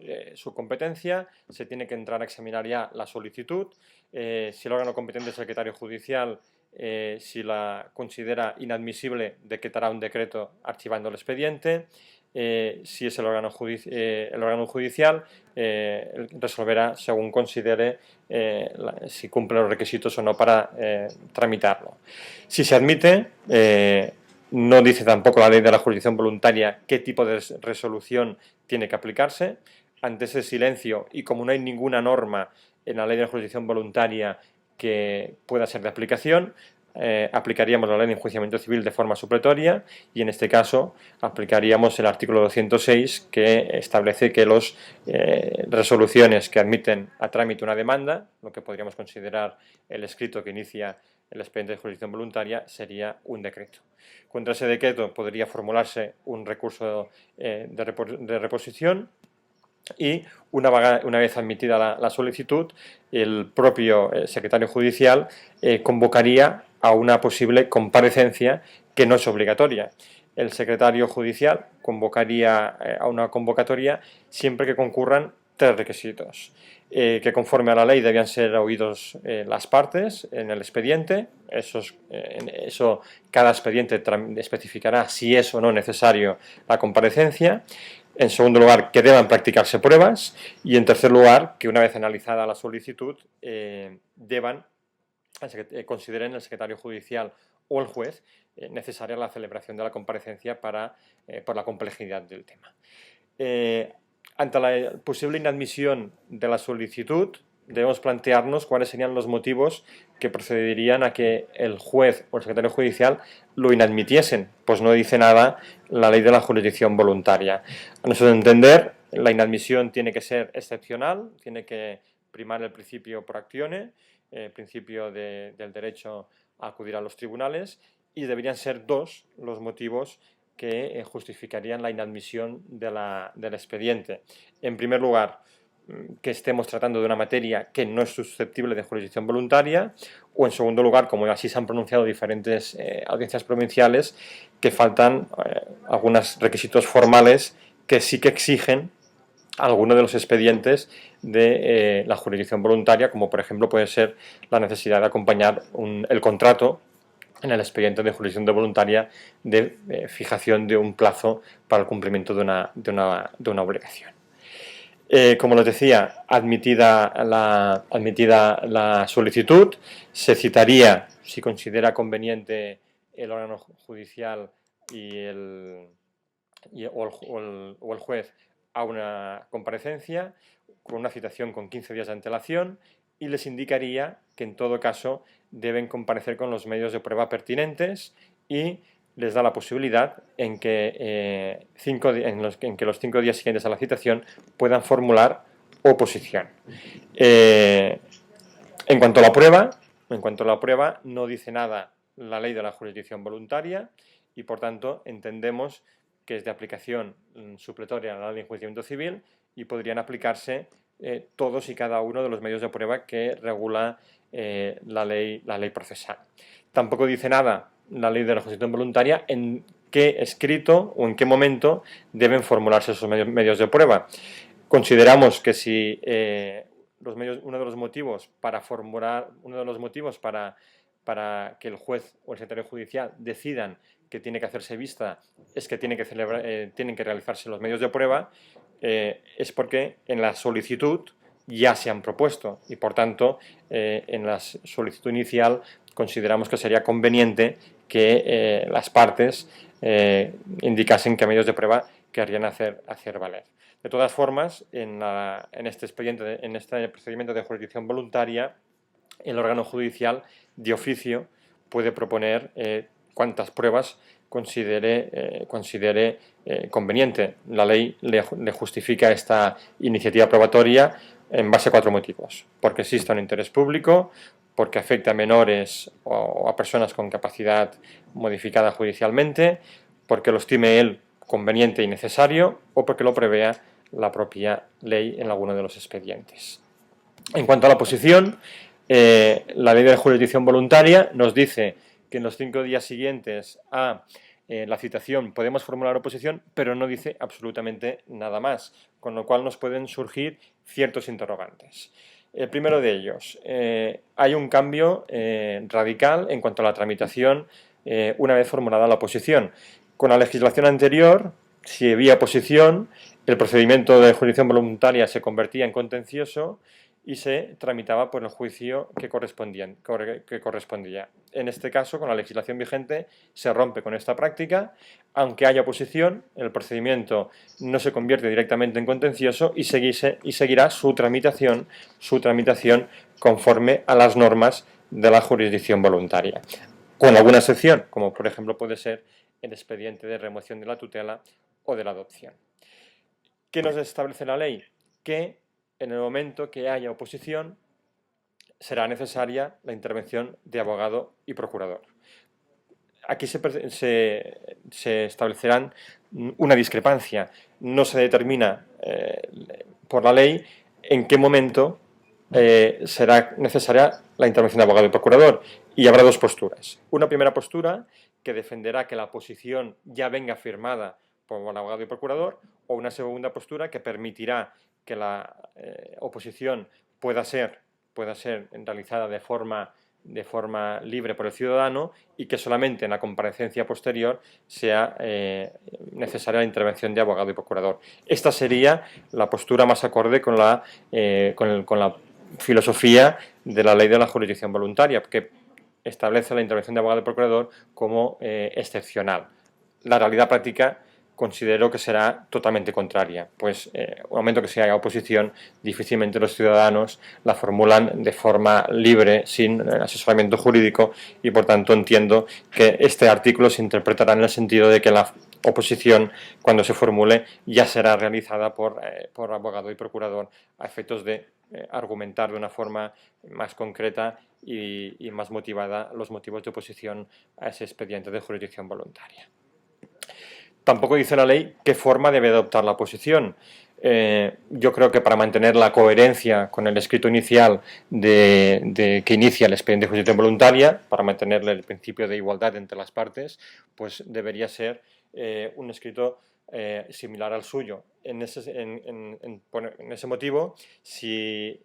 [SPEAKER 1] competencia, se tiene que entrar a examinar ya la solicitud. Si el órgano competente es el secretario judicial, si la considera inadmisible, decretará un decreto archivando el expediente. Si es el órgano judicial, resolverá según considere si cumple los requisitos o no para tramitarlo. Si se admite, no dice tampoco la Ley de la Jurisdicción Voluntaria qué tipo de resolución tiene que aplicarse. Ante ese silencio, y como no hay ninguna norma en la Ley de la Jurisdicción Voluntaria que pueda ser de aplicación, aplicaríamos la Ley de Enjuiciamiento Civil de forma supletoria, y en este caso aplicaríamos el artículo 206, que establece que las resoluciones que admiten a trámite una demanda, lo que podríamos considerar el escrito que inicia el expediente de jurisdicción voluntaria, sería un decreto. Contra ese decreto podría formularse un recurso de reposición, y una vez admitida la solicitud, el propio secretario judicial convocaría a una posible comparecencia que no es obligatoria. El secretario judicial convocaría a una convocatoria siempre que concurran 3 requisitos. Que conforme a la ley debían ser oídos las partes en el expediente. Eso cada expediente especificará si es o no necesario la comparecencia. En segundo lugar, que deban practicarse pruebas. Y en tercer lugar, que una vez analizada la solicitud, consideren el secretario judicial o el juez necesaria la celebración de la comparecencia por la complejidad del tema. Ante la posible inadmisión de la solicitud, debemos plantearnos cuáles serían los motivos que procederían a que el juez o el secretario judicial lo inadmitiesen, pues no dice nada la Ley de la Jurisdicción Voluntaria. A nuestro entender, la inadmisión tiene que ser excepcional, tiene que primar el principio pro actione, el principio del derecho a acudir a los tribunales, y deberían ser 2 los motivos que justificarían la inadmisión del expediente. En primer lugar, que estemos tratando de una materia que no es susceptible de jurisdicción voluntaria, o en segundo lugar, como así se han pronunciado diferentes audiencias provinciales, que faltan algunos requisitos formales que sí que exigen alguno de los expedientes de la jurisdicción voluntaria, como por ejemplo puede ser la necesidad de acompañar el contrato en el expediente de jurisdicción voluntaria de fijación de un plazo para el cumplimiento de una obligación. Como les decía, admitida la solicitud, se citaría, si considera conveniente el órgano judicial o el juez, a una comparecencia con una citación con 15 días de antelación, y les indicaría que en todo caso deben comparecer con los medios de prueba pertinentes, y les da la posibilidad en que, los 5 días siguientes a la citación puedan formular oposición. En cuanto a la prueba, no dice nada la ley de la jurisdicción voluntaria, y por tanto entendemos que es de aplicación supletoria a la ley de enjuiciamiento civil, y podrían aplicarse todos y cada uno de los medios de prueba que regula la ley procesal. Tampoco dice nada la ley de la jurisdicción voluntaria en qué escrito o en qué momento deben formularse esos medios de prueba. Consideramos que si uno de los motivos para que el juez o el secretario judicial decidan que tiene que hacerse vista es que tienen que realizarse los medios de prueba, es porque en la solicitud ya se han propuesto, y por tanto en la solicitud inicial consideramos que sería conveniente que las partes indicasen qué medios de prueba querrían hacer valer. De todas formas, en este procedimiento de jurisdicción voluntaria, el órgano judicial de oficio puede proponer cuantas pruebas considere conveniente. La ley le justifica esta iniciativa probatoria en base a 4 motivos: porque exista un interés público, porque afecte a menores o a personas con capacidad modificada judicialmente, porque lo estime él conveniente y necesario, o porque lo prevea la propia ley en alguno de los expedientes. En cuanto a la oposición, la ley de jurisdicción voluntaria nos dice que en los 5 días siguientes a la citación podemos formular oposición, pero no dice absolutamente nada más, con lo cual nos pueden surgir ciertos interrogantes. El primero de ellos, hay un cambio radical en cuanto a la tramitación una vez formulada la oposición. Con la legislación anterior, si había oposición, el procedimiento de jurisdicción voluntaria se convertía en contencioso y se tramitaba por el juicio que correspondía. En este caso, con la legislación vigente, se rompe con esta práctica. Aunque haya oposición, el procedimiento no se convierte directamente en contencioso y seguirá su tramitación conforme a las normas de la jurisdicción voluntaria, con alguna excepción, como por ejemplo puede ser el expediente de remoción de la tutela o de la adopción. ¿Qué nos establece la ley? Que en el momento que haya oposición será necesaria la intervención de abogado y procurador. Aquí se establecerán una discrepancia. No se determina por la ley en qué momento será necesaria la intervención de abogado y procurador, y habrá 2 posturas. Una primera postura que defenderá que la oposición ya venga firmada por el abogado y procurador, o una segunda postura que permitirá que la oposición pueda ser realizada de forma libre por el ciudadano, y que solamente en la comparecencia posterior sea necesaria la intervención de abogado y procurador. Esta sería la postura más acorde con la filosofía de la ley de la jurisdicción voluntaria, que establece la intervención de abogado y procurador como excepcional. La realidad práctica considero que será totalmente contraria, pues un momento que se haga oposición, difícilmente los ciudadanos la formulan de forma libre, sin asesoramiento jurídico, y por tanto entiendo que este artículo se interpretará en el sentido de que la oposición, cuando se formule, ya será realizada por abogado y procurador, a efectos de argumentar de una forma más concreta y más motivada los motivos de oposición a ese expediente de jurisdicción voluntaria. tampoco dice la ley qué forma debe adoptar la oposición. Yo creo que para mantener la coherencia con el escrito inicial que inicia el expediente de jurisdicción voluntaria, para mantener el principio de igualdad entre las partes, pues debería ser un escrito similar al suyo. En ese motivo, si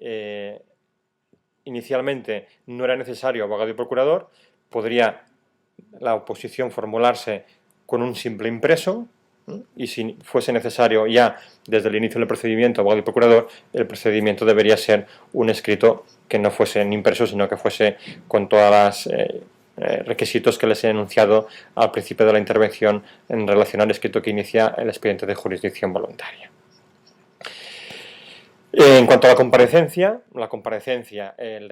[SPEAKER 1] inicialmente no era necesario abogado y procurador, podría la oposición formularse con un simple impreso, y si fuese necesario ya desde el inicio del procedimiento abogado y procurador, el procedimiento debería ser un escrito que no fuese en impreso, sino que fuese con todos los requisitos que les he enunciado al principio de la intervención en relación al escrito que inicia el expediente de jurisdicción voluntaria. En cuanto a la comparecencia la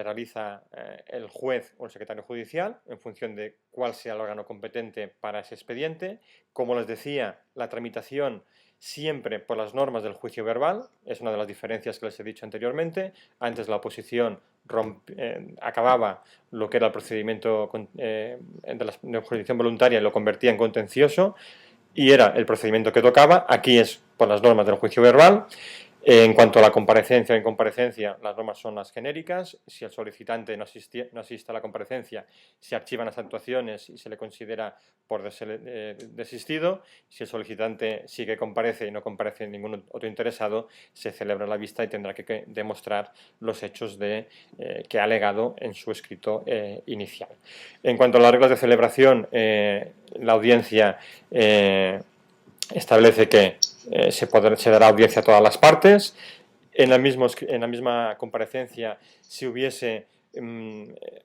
[SPEAKER 1] realiza el juez o el secretario judicial en función de cuál sea el órgano competente para ese expediente. Como les decía, la tramitación siempre por las normas del juicio verbal, es una de las diferencias que les he dicho anteriormente. Antes la oposición acababa lo que era el procedimiento de la jurisdicción voluntaria y lo convertía en contencioso, y era el procedimiento que tocaba. Aquí es por las normas del juicio verbal. En cuanto a la comparecencia o incomparecencia, las normas son las genéricas. Si el solicitante no asiste a la comparecencia, se archivan las actuaciones y se le considera por desistido. Si el solicitante sí que comparece y no comparece ningún otro interesado, se celebra la vista y tendrá que demostrar los hechos que ha alegado en su escrito inicial. En cuanto a las reglas de celebración, la audiencia establece que se dará audiencia a todas las partes. En la misma comparecencia, si hubiese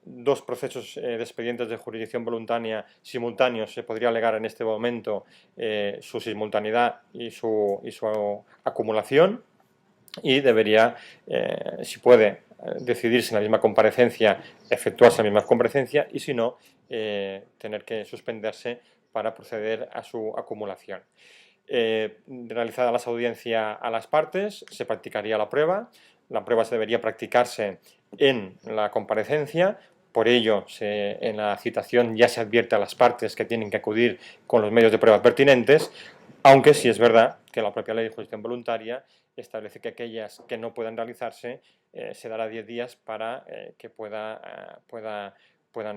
[SPEAKER 1] dos procesos de expedientes de jurisdicción voluntaria simultáneos, se podría alegar en este momento su simultaneidad y su acumulación, y debería, si puede, decidirse en la misma comparecencia, efectuarse en la misma comparecencia, y si no, tener que suspenderse para proceder a su acumulación. Realizadas las audiencias a las partes, se practicaría la prueba. La prueba se debería practicarse en la comparecencia. Por ello, en la citación ya se advierte a las partes que tienen que acudir con los medios de prueba pertinentes, aunque sí es verdad que la propia ley de jurisdicción voluntaria establece que aquellas que no puedan realizarse se dará 10 días para que puedan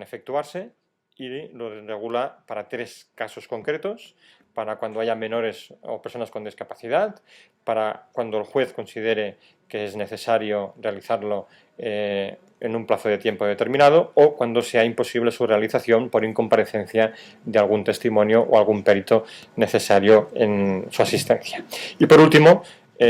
[SPEAKER 1] efectuarse, y lo regula para 3 casos concretos: para cuando haya menores o personas con discapacidad, para cuando el juez considere que es necesario realizarlo en un plazo de tiempo determinado, o cuando sea imposible su realización por incomparecencia de algún testimonio o algún perito necesario en su asistencia. Y por último,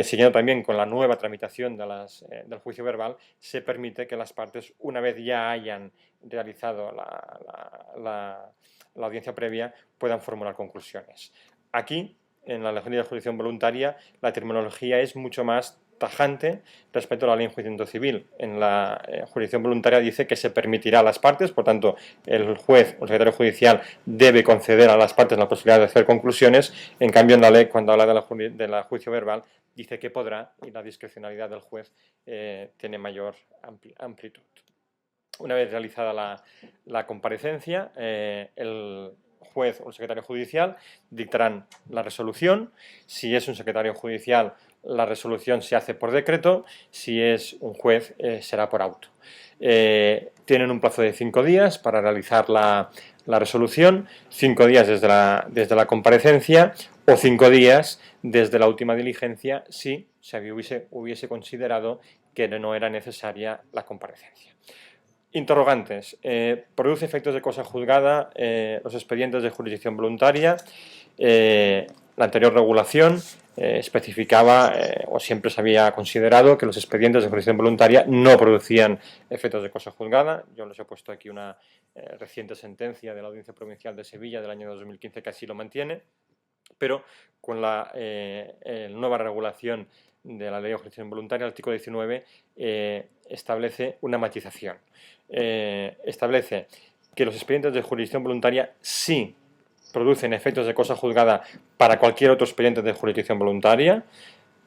[SPEAKER 1] siguiendo también con la nueva tramitación del juicio verbal, se permite que las partes, una vez ya hayan realizado la audiencia previa, puedan formular conclusiones. Aquí, en la ley de jurisdicción voluntaria, la terminología es mucho más tajante respecto a la ley de enjuiciamiento civil. En la jurisdicción voluntaria dice que se permitirá a las partes, por tanto, el juez o el secretario judicial debe conceder a las partes la posibilidad de hacer conclusiones. En cambio, en la ley, cuando habla de la juicio verbal, dice que podrá, y la discrecionalidad del juez tiene mayor amplitud. Una vez realizada la comparecencia, el juez o el secretario judicial dictarán la resolución. Si es un secretario judicial, la resolución se hace por decreto. Si es un juez, será por auto. Tienen un plazo de 5 días para realizar la resolución, 5 días desde la comparecencia, o 5 días desde la última diligencia, si se hubiese considerado que no era necesaria la comparecencia. Interrogantes. ¿Produce efectos de cosa juzgada los expedientes de jurisdicción voluntaria? La anterior regulación especificaba, o siempre se había considerado, que los expedientes de jurisdicción voluntaria no producían efectos de cosa juzgada. Yo les he puesto aquí una reciente sentencia de la Audiencia Provincial de Sevilla del año 2015 que así lo mantiene, pero con la nueva regulación de la Ley de Jurisdicción Voluntaria, el artículo 19 establece una matización. Establece que los expedientes de jurisdicción voluntaria sí producen efectos de cosa juzgada para cualquier otro expediente de jurisdicción voluntaria.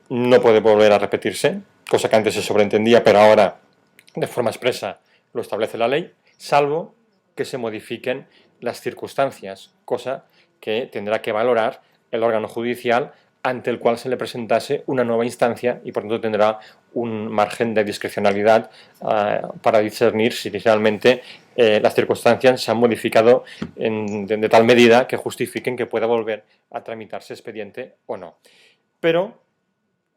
[SPEAKER 1] No puede volver a repetirse, cosa que antes se sobreentendía, pero ahora de forma expresa lo establece la ley, salvo que se modifiquen las circunstancias, cosa que tendrá que valorar el órgano judicial ante el cual se le presentase una nueva instancia y por tanto tendrá un margen de discrecionalidad para discernir si realmente las circunstancias se han modificado de tal medida que justifiquen que pueda volver a tramitarse expediente o no. Pero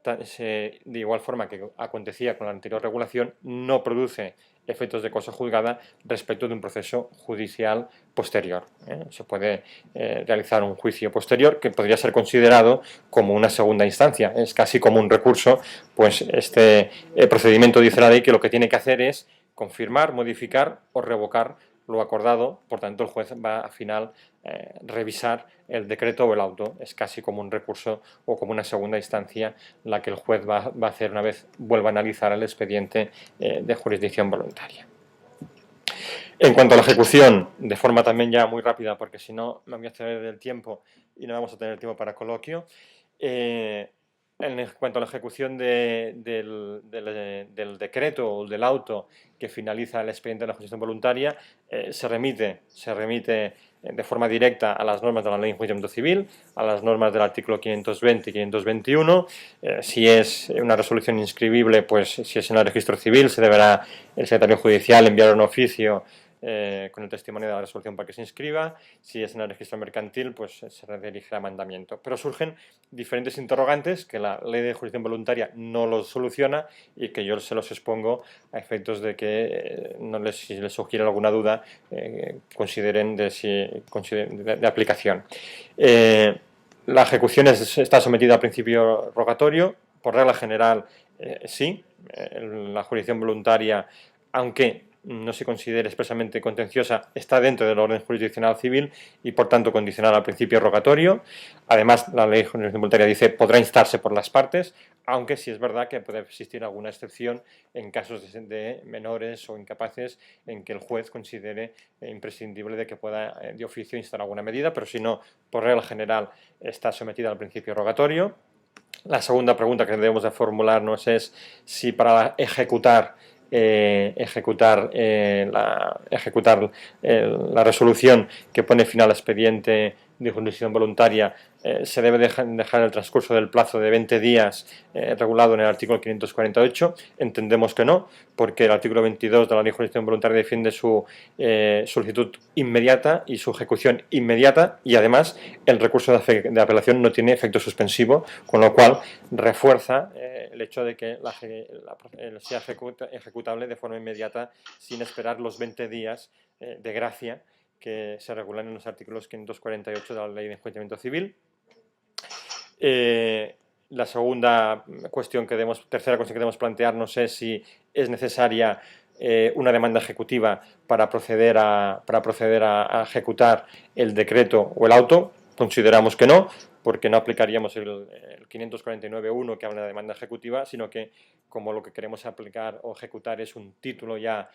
[SPEAKER 1] de igual forma que acontecía con la anterior regulación, no produce efectos de cosa juzgada respecto de un proceso judicial posterior. Se puede realizar un juicio posterior que podría ser considerado como una segunda instancia. Es casi como un recurso, pues este procedimiento dice la ley que lo que tiene que hacer es confirmar, modificar o revocar lo acordado. Por tanto, el juez va al final revisar el decreto o el auto. Es casi como un recurso o como una segunda instancia la que el juez va a hacer una vez vuelva a analizar el expediente de jurisdicción voluntaria. En cuanto a la ejecución, de forma también ya muy rápida, porque si no me voy a exceder del tiempo y no vamos a tener tiempo para coloquio, en cuanto a la ejecución del decreto o del auto que finaliza el expediente de la jurisdicción voluntaria, se remite de forma directa a las normas de la Ley de Enjuiciamiento Civil, a las normas del artículo 520 y 521. Si es una resolución inscribible, pues si es en el registro civil, se deberá el secretario judicial enviar un oficio con el testimonio de la resolución para que se inscriba. Si es en el registro mercantil, pues se redirige a mandamiento. Pero surgen diferentes interrogantes que la ley de jurisdicción voluntaria no los soluciona y que yo se los expongo a efectos de que si les sugiere alguna duda consideren de aplicación. La ejecución está sometida al principio rogatorio. Por regla general, sí. La jurisdicción voluntaria, aunque no se considere expresamente contenciosa, está dentro del orden jurisdiccional civil y por tanto condicional al principio rogatorio. Además, la ley de jurisdicción voluntaria dice podrá instarse por las partes, aunque sí es verdad que puede existir alguna excepción en casos de menores o incapaces en que el juez considere imprescindible de que pueda de oficio instar alguna medida, pero si no, por regla general está sometida al principio rogatorio. La segunda pregunta que debemos de formularnos es si para ejecutar la resolución que pone fin al expediente de jurisdicción voluntaria se debe dejar el transcurso del plazo de 20 días regulado en el artículo 548. Entendemos que no, porque el artículo 22 de la Ley de Jurisdicción Voluntaria defiende su solicitud inmediata y su ejecución inmediata, y además el recurso de apelación no tiene efecto suspensivo, con lo cual refuerza el hecho de que sea ejecutable de forma inmediata sin esperar los 20 días de gracia que se regulan en los artículos 548 de la Ley de Enjuiciamiento Civil. La tercera cuestión que debemos plantearnos es si es necesaria una demanda ejecutiva para proceder a ejecutar el decreto o el auto. Consideramos que no, porque no aplicaríamos el 549.1 que habla de demanda ejecutiva, sino que como lo que queremos aplicar o ejecutar es un título ya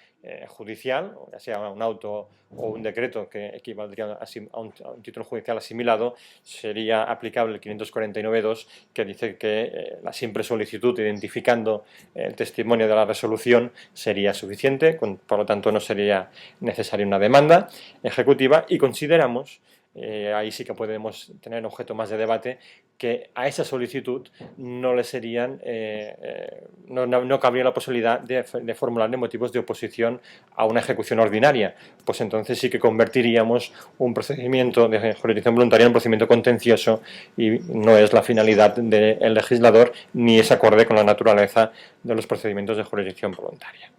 [SPEAKER 1] judicial, ya sea un auto o un decreto que equivaldría a un título judicial asimilado, sería aplicable el 549.2, que dice que la simple solicitud identificando el testimonio de la resolución sería suficiente, por lo tanto no sería necesaria una demanda ejecutiva, y consideramos, ahí sí que podemos tener objeto más de debate, que a esa solicitud no le serían, no cabría la posibilidad de formularle motivos de oposición a una ejecución ordinaria, pues entonces sí que convertiríamos un procedimiento de jurisdicción voluntaria en un procedimiento contencioso y no es la finalidad del legislador ni es acorde con la naturaleza de los procedimientos de jurisdicción voluntaria.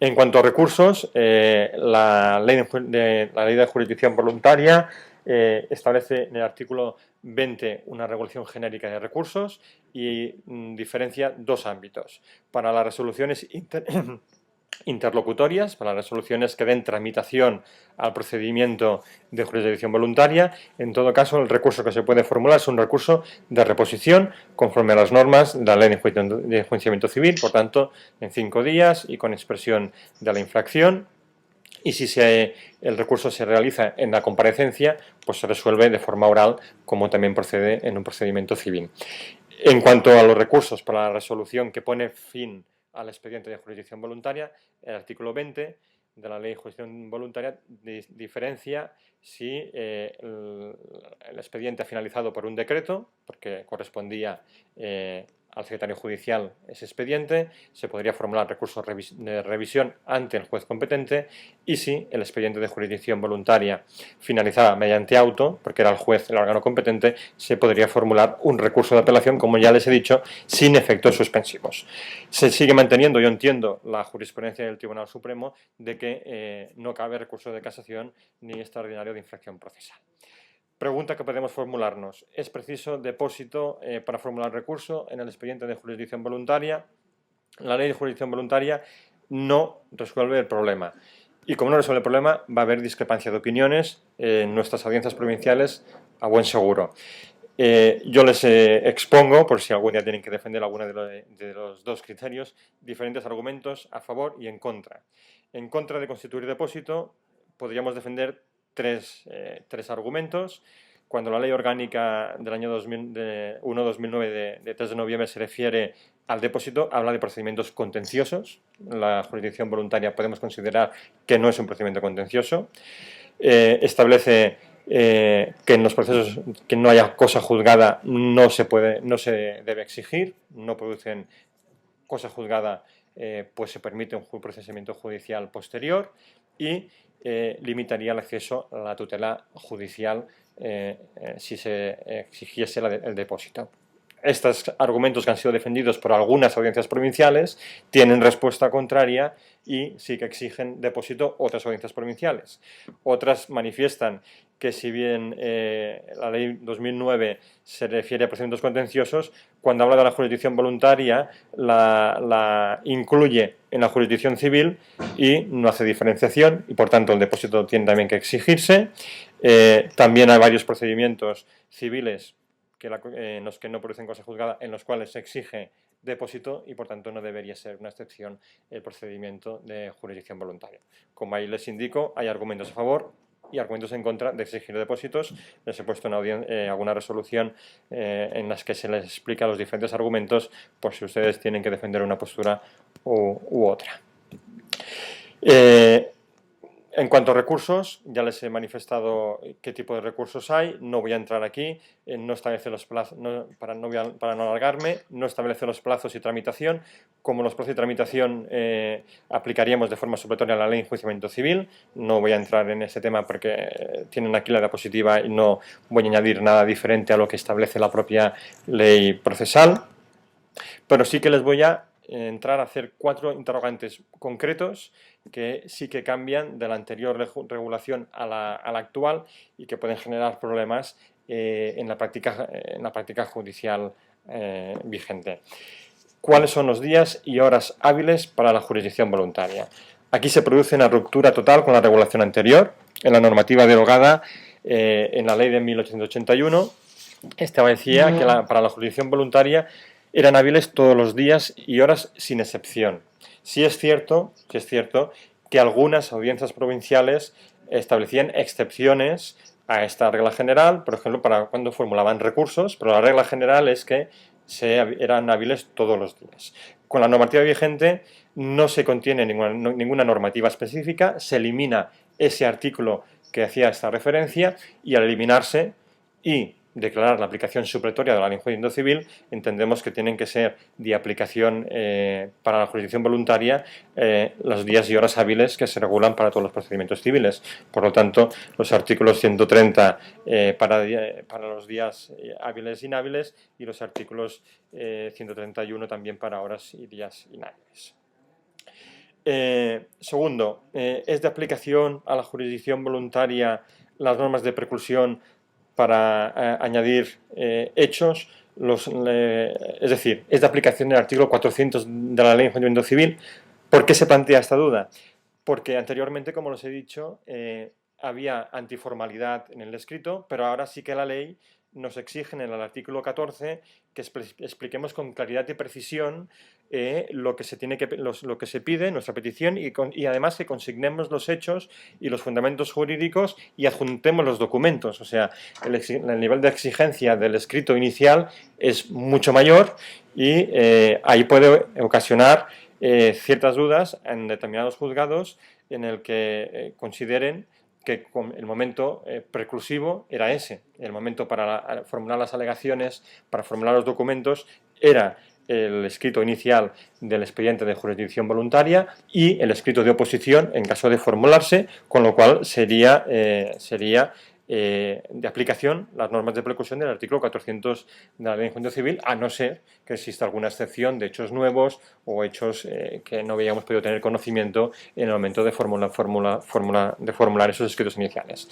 [SPEAKER 1] En cuanto a recursos, la ley de jurisdicción voluntaria establece en el artículo 20 una regulación genérica de recursos y diferencia dos ámbitos. Para las resoluciones interlocutorias, para las resoluciones que den tramitación al procedimiento de jurisdicción voluntaria, en todo caso el recurso que se puede formular es un recurso de reposición conforme a las normas de la Ley de Enjuiciamiento Civil, por tanto en 5 días y con expresión de la infracción, y si el recurso se realiza en la comparecencia, pues se resuelve de forma oral, como también procede en un procedimiento civil. En cuanto a los recursos para la resolución que pone fin al expediente de jurisdicción voluntaria, el artículo 20 de la ley de jurisdicción voluntaria diferencia si el expediente ha finalizado por un decreto, porque correspondía al secretario judicial ese expediente, se podría formular recurso de revisión ante el juez competente, y si el expediente de jurisdicción voluntaria finalizaba mediante auto, porque era el juez el órgano competente, se podría formular un recurso de apelación, como ya les he dicho, sin efectos suspensivos. Se sigue manteniendo, yo entiendo, la jurisprudencia del Tribunal Supremo de que no cabe recurso de casación ni extraordinario de infracción procesal. Pregunta que podemos formularnos: ¿es preciso depósito para formular recurso en el expediente de jurisdicción voluntaria? La ley de jurisdicción voluntaria no resuelve el problema. Y como no resuelve el problema, va a haber discrepancia de opiniones en nuestras audiencias provinciales a buen seguro. Yo les expongo, por si algún día tienen que defender alguno de los dos criterios, diferentes argumentos a favor y en contra. En contra de constituir depósito, podríamos defender tres argumentos. Cuando la ley orgánica del año 1-2009 de 3 de noviembre se refiere al depósito, habla de procedimientos contenciosos. La jurisdicción voluntaria podemos considerar que no es un procedimiento contencioso. Establece que en los procesos que no haya cosa juzgada no se debe exigir, no producen cosa juzgada, pues se permite un procesamiento judicial posterior, y limitaría el acceso a la tutela judicial si se exigiese el depósito. Estos argumentos que han sido defendidos por algunas audiencias provinciales tienen respuesta contraria y sí que exigen depósito otras audiencias provinciales. Otras manifiestan que si bien la ley 2009 se refiere a procedimientos contenciosos, cuando habla de la jurisdicción voluntaria la incluye en la jurisdicción civil y no hace diferenciación, y por tanto el depósito tiene también que exigirse. También hay varios procedimientos civiles en los que no producen cosa juzgada, en los cuales se exige depósito, y por tanto no debería ser una excepción el procedimiento de jurisdicción voluntaria. Como ahí les indico, hay argumentos a favor y argumentos en contra de exigir depósitos. Les he puesto alguna resolución en las que se les explica los diferentes argumentos, por si ustedes tienen que defender una postura u otra. En cuanto a recursos, ya les he manifestado qué tipo de recursos hay. No voy a entrar aquí, no establece los plazos, para no alargarme, no establece los plazos y tramitación. Como los plazos y tramitación aplicaríamos de forma supletoria a la ley de enjuiciamiento civil, no voy a entrar en ese tema porque tienen aquí la diapositiva y no voy a añadir nada diferente a lo que establece la propia ley procesal. Pero sí que les voy a entrar a hacer 4 interrogantes concretos que sí que cambian de la anterior regulación a la actual y que pueden generar problemas en la práctica judicial vigente. ¿Cuáles son los días y horas hábiles para la jurisdicción voluntaria? Aquí se produce una ruptura total con la regulación anterior. En la normativa derogada en la ley de 1881 establecía que para la jurisdicción voluntaria eran hábiles todos los días y horas sin excepción. Sí es cierto que algunas audiencias provinciales establecían excepciones a esta regla general, por ejemplo, para cuando formulaban recursos, pero la regla general es que eran hábiles todos los días. Con la normativa vigente no se contiene ninguna normativa específica, se elimina ese artículo que hacía esta referencia, y al eliminarse y declarar la aplicación supletoria de la ley de enjuiciamiento civil, entendemos que tienen que ser de aplicación para la jurisdicción voluntaria los días y horas hábiles que se regulan para todos los procedimientos civiles. Por lo tanto, los artículos 130 para los días hábiles e inhábiles, y los artículos 131 también para horas y días inhábiles. Segundo, ¿es de aplicación a la jurisdicción voluntaria las normas de preclusión para añadir hechos? Es decir, ¿es de aplicación el artículo 400 de la ley de enjuiciamiento civil? ¿Por qué se plantea esta duda? Porque anteriormente, como les he dicho, había antiformalidad en el escrito, pero ahora sí que la ley nos exige en el artículo 14 que expliquemos con claridad y precisión lo que se pide, nuestra petición, y además que consignemos los hechos y los fundamentos jurídicos y adjuntemos los documentos. O sea, el nivel de exigencia del escrito inicial es mucho mayor, y ahí puede ocasionar ciertas dudas en determinados juzgados en el que consideren que el momento preclusivo era ese, el momento para formular las alegaciones, para formular los documentos, era el escrito inicial del expediente de jurisdicción voluntaria y el escrito de oposición en caso de formularse, con lo cual sería de aplicación las normas de preclusión del artículo 400 de la Ley de Enjuiciamiento Civil, a no ser que exista alguna excepción de hechos nuevos o hechos que no habíamos podido tener conocimiento en el momento de formular esos escritos iniciales.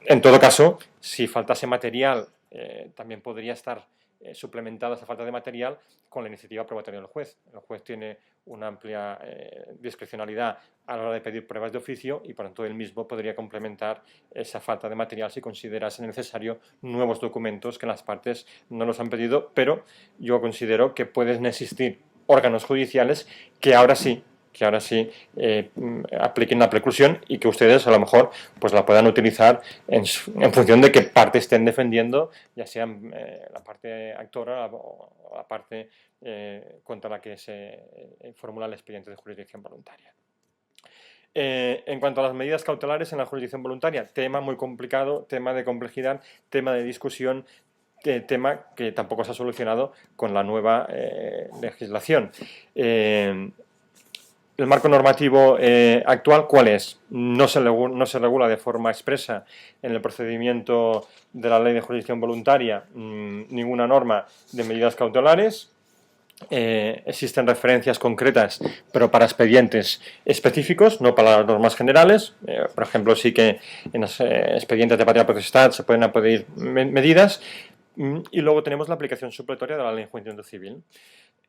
[SPEAKER 1] En todo caso, si faltase material, también podría estar suplementada esa falta de material con la iniciativa probatoria del juez. El juez tiene una amplia discrecionalidad a la hora de pedir pruebas de oficio y por tanto él mismo podría complementar esa falta de material si considerase necesario nuevos documentos que las partes no los han pedido, pero yo considero que pueden existir órganos judiciales que ahora sí apliquen la preclusión y que ustedes a lo mejor pues la puedan utilizar en función de qué parte estén defendiendo, ya sea la parte actora o la parte contra la que se formula el expediente de jurisdicción voluntaria. En cuanto a las medidas cautelares en la jurisdicción voluntaria, tema muy complicado, tema de complejidad, tema de discusión, tema que tampoco se ha solucionado con la nueva legislación. El marco normativo actual, ¿cuál es? No se regula de forma expresa en el procedimiento de la Ley de Jurisdicción Voluntaria ninguna norma de medidas cautelares. Existen referencias concretas, pero para expedientes específicos, no para las normas generales. Por ejemplo, sí que en los expedientes de patria potestad se pueden pedir medidas. Y luego tenemos la aplicación supletoria de la Ley de Enjuiciamiento Civil.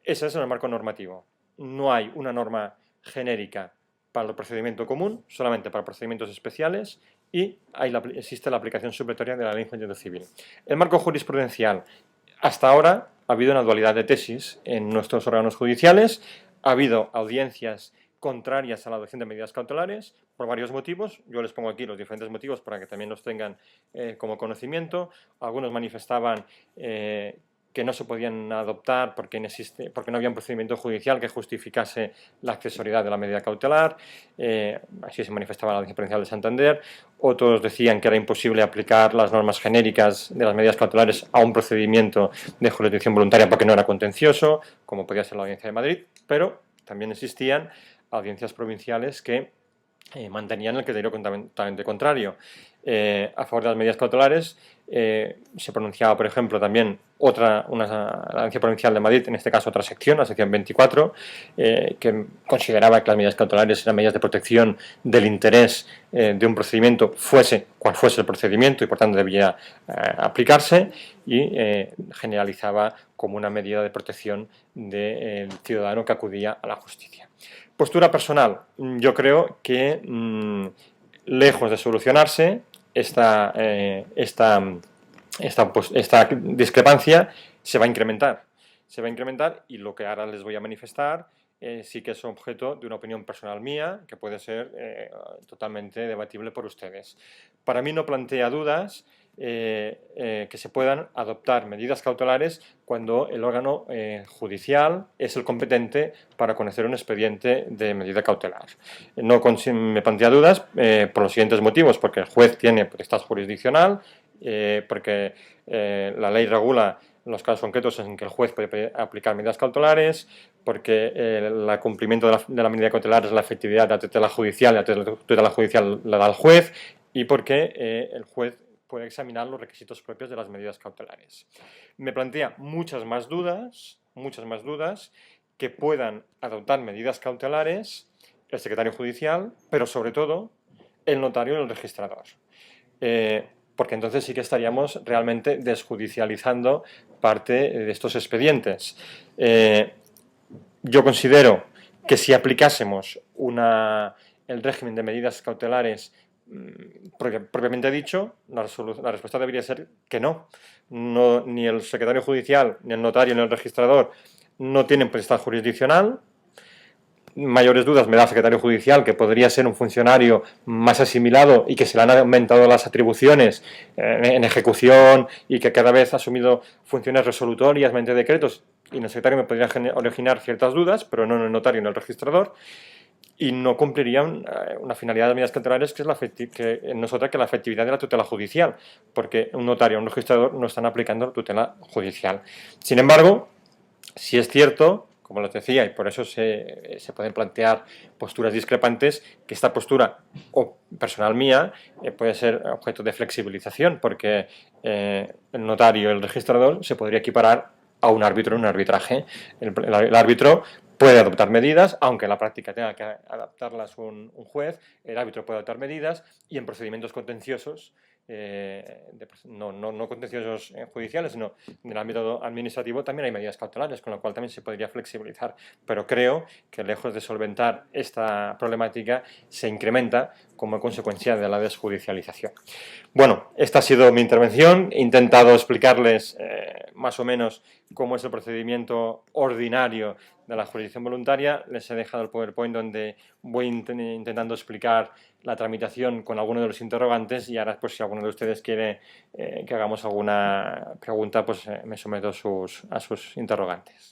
[SPEAKER 1] Ese es el marco normativo. No hay una norma genérica para el procedimiento común, solamente para procedimientos especiales, y existe la aplicación supletoria de la Ley de Enjuiciamiento Civil. El marco jurisprudencial, hasta ahora ha habido una dualidad de tesis en nuestros órganos judiciales, ha habido audiencias contrarias a la adopción de medidas cautelares por varios motivos. Yo les pongo aquí los diferentes motivos para que también los tengan como conocimiento. Algunos manifestaban que no se podían adoptar porque no había un procedimiento judicial que justificase la accesoriedad de la medida cautelar, así se manifestaba la Audiencia Provincial de Santander. Otros decían que era imposible aplicar las normas genéricas de las medidas cautelares a un procedimiento de jurisdicción voluntaria porque no era contencioso, como podía ser la Audiencia de Madrid, pero también existían audiencias provinciales que mantenían el criterio totalmente contrario. A favor de las medidas cautelares se pronunciaba, por ejemplo, también la Audiencia Provincial de Madrid, en este caso otra sección, la sección 24, que consideraba que las medidas cautelares eran medidas de protección del interés de un procedimiento, fuese cual fuese el procedimiento, y por tanto debía aplicarse, y generalizaba como una medida de protección del ciudadano que acudía a la justicia. Postura personal. Yo creo que lejos de solucionarse esta discrepancia se va a incrementar. Se va a incrementar y lo que ahora les voy a manifestar sí que es objeto de una opinión personal mía que puede ser totalmente debatible por ustedes. Para mí no plantea dudas que se puedan adoptar medidas cautelares cuando el órgano judicial es el competente para conocer un expediente de medida cautelar. No me plantea dudas por los siguientes motivos: porque el juez tiene potestad jurisdiccional, porque la ley regula los casos concretos en que el juez puede aplicar medidas cautelares, porque el cumplimiento de la medida cautelar es la efectividad de la tutela judicial, y la tutela judicial la da el juez, y porque el juez puede examinar los requisitos propios de las medidas cautelares. Me plantea muchas más dudas que puedan adoptar medidas cautelares el secretario judicial, pero sobre todo el notario y el registrador. Porque entonces sí que estaríamos realmente desjudicializando parte de estos expedientes. Yo considero que si aplicásemos el régimen de medidas cautelares propiamente dicho, la respuesta debería ser que no. Ni el secretario judicial, ni el notario, ni el registrador no tienen potestad jurisdiccional. Mayores dudas me da el secretario judicial, que podría ser un funcionario más asimilado y que se le han aumentado las atribuciones en ejecución y que cada vez ha asumido funciones resolutorias mediante decretos, y en el secretario me podría originar ciertas dudas, pero no en el notario ni en el registrador. y no cumplirían una finalidad de las medidas cautelares que es no es otra que la efectividad de la tutela judicial, porque un notario o un registrador no están aplicando la tutela judicial. Sin embargo, si es cierto, como les decía, y por eso se pueden plantear posturas discrepantes, que esta postura, o personal mía, puede ser objeto de flexibilización, porque el notario y el registrador se podría equiparar a un árbitro en un arbitraje. El árbitro puede adoptar medidas, aunque en la práctica tenga que adaptarlas un juez, el árbitro puede adoptar medidas y en procedimientos contenciosos, no contenciosos judiciales, sino en el ámbito administrativo también hay medidas cautelares, con lo cual también se podría flexibilizar. Pero creo que lejos de solventar esta problemática, se incrementa como consecuencia de la desjudicialización. Bueno, esta ha sido mi intervención. He intentado explicarles más o menos cómo es el procedimiento ordinario de la jurisdicción voluntaria. Les he dejado el PowerPoint donde voy intentando explicar la tramitación con alguno de los interrogantes, y ahora, pues, si alguno de ustedes quiere que hagamos alguna pregunta, pues me someto a sus interrogantes.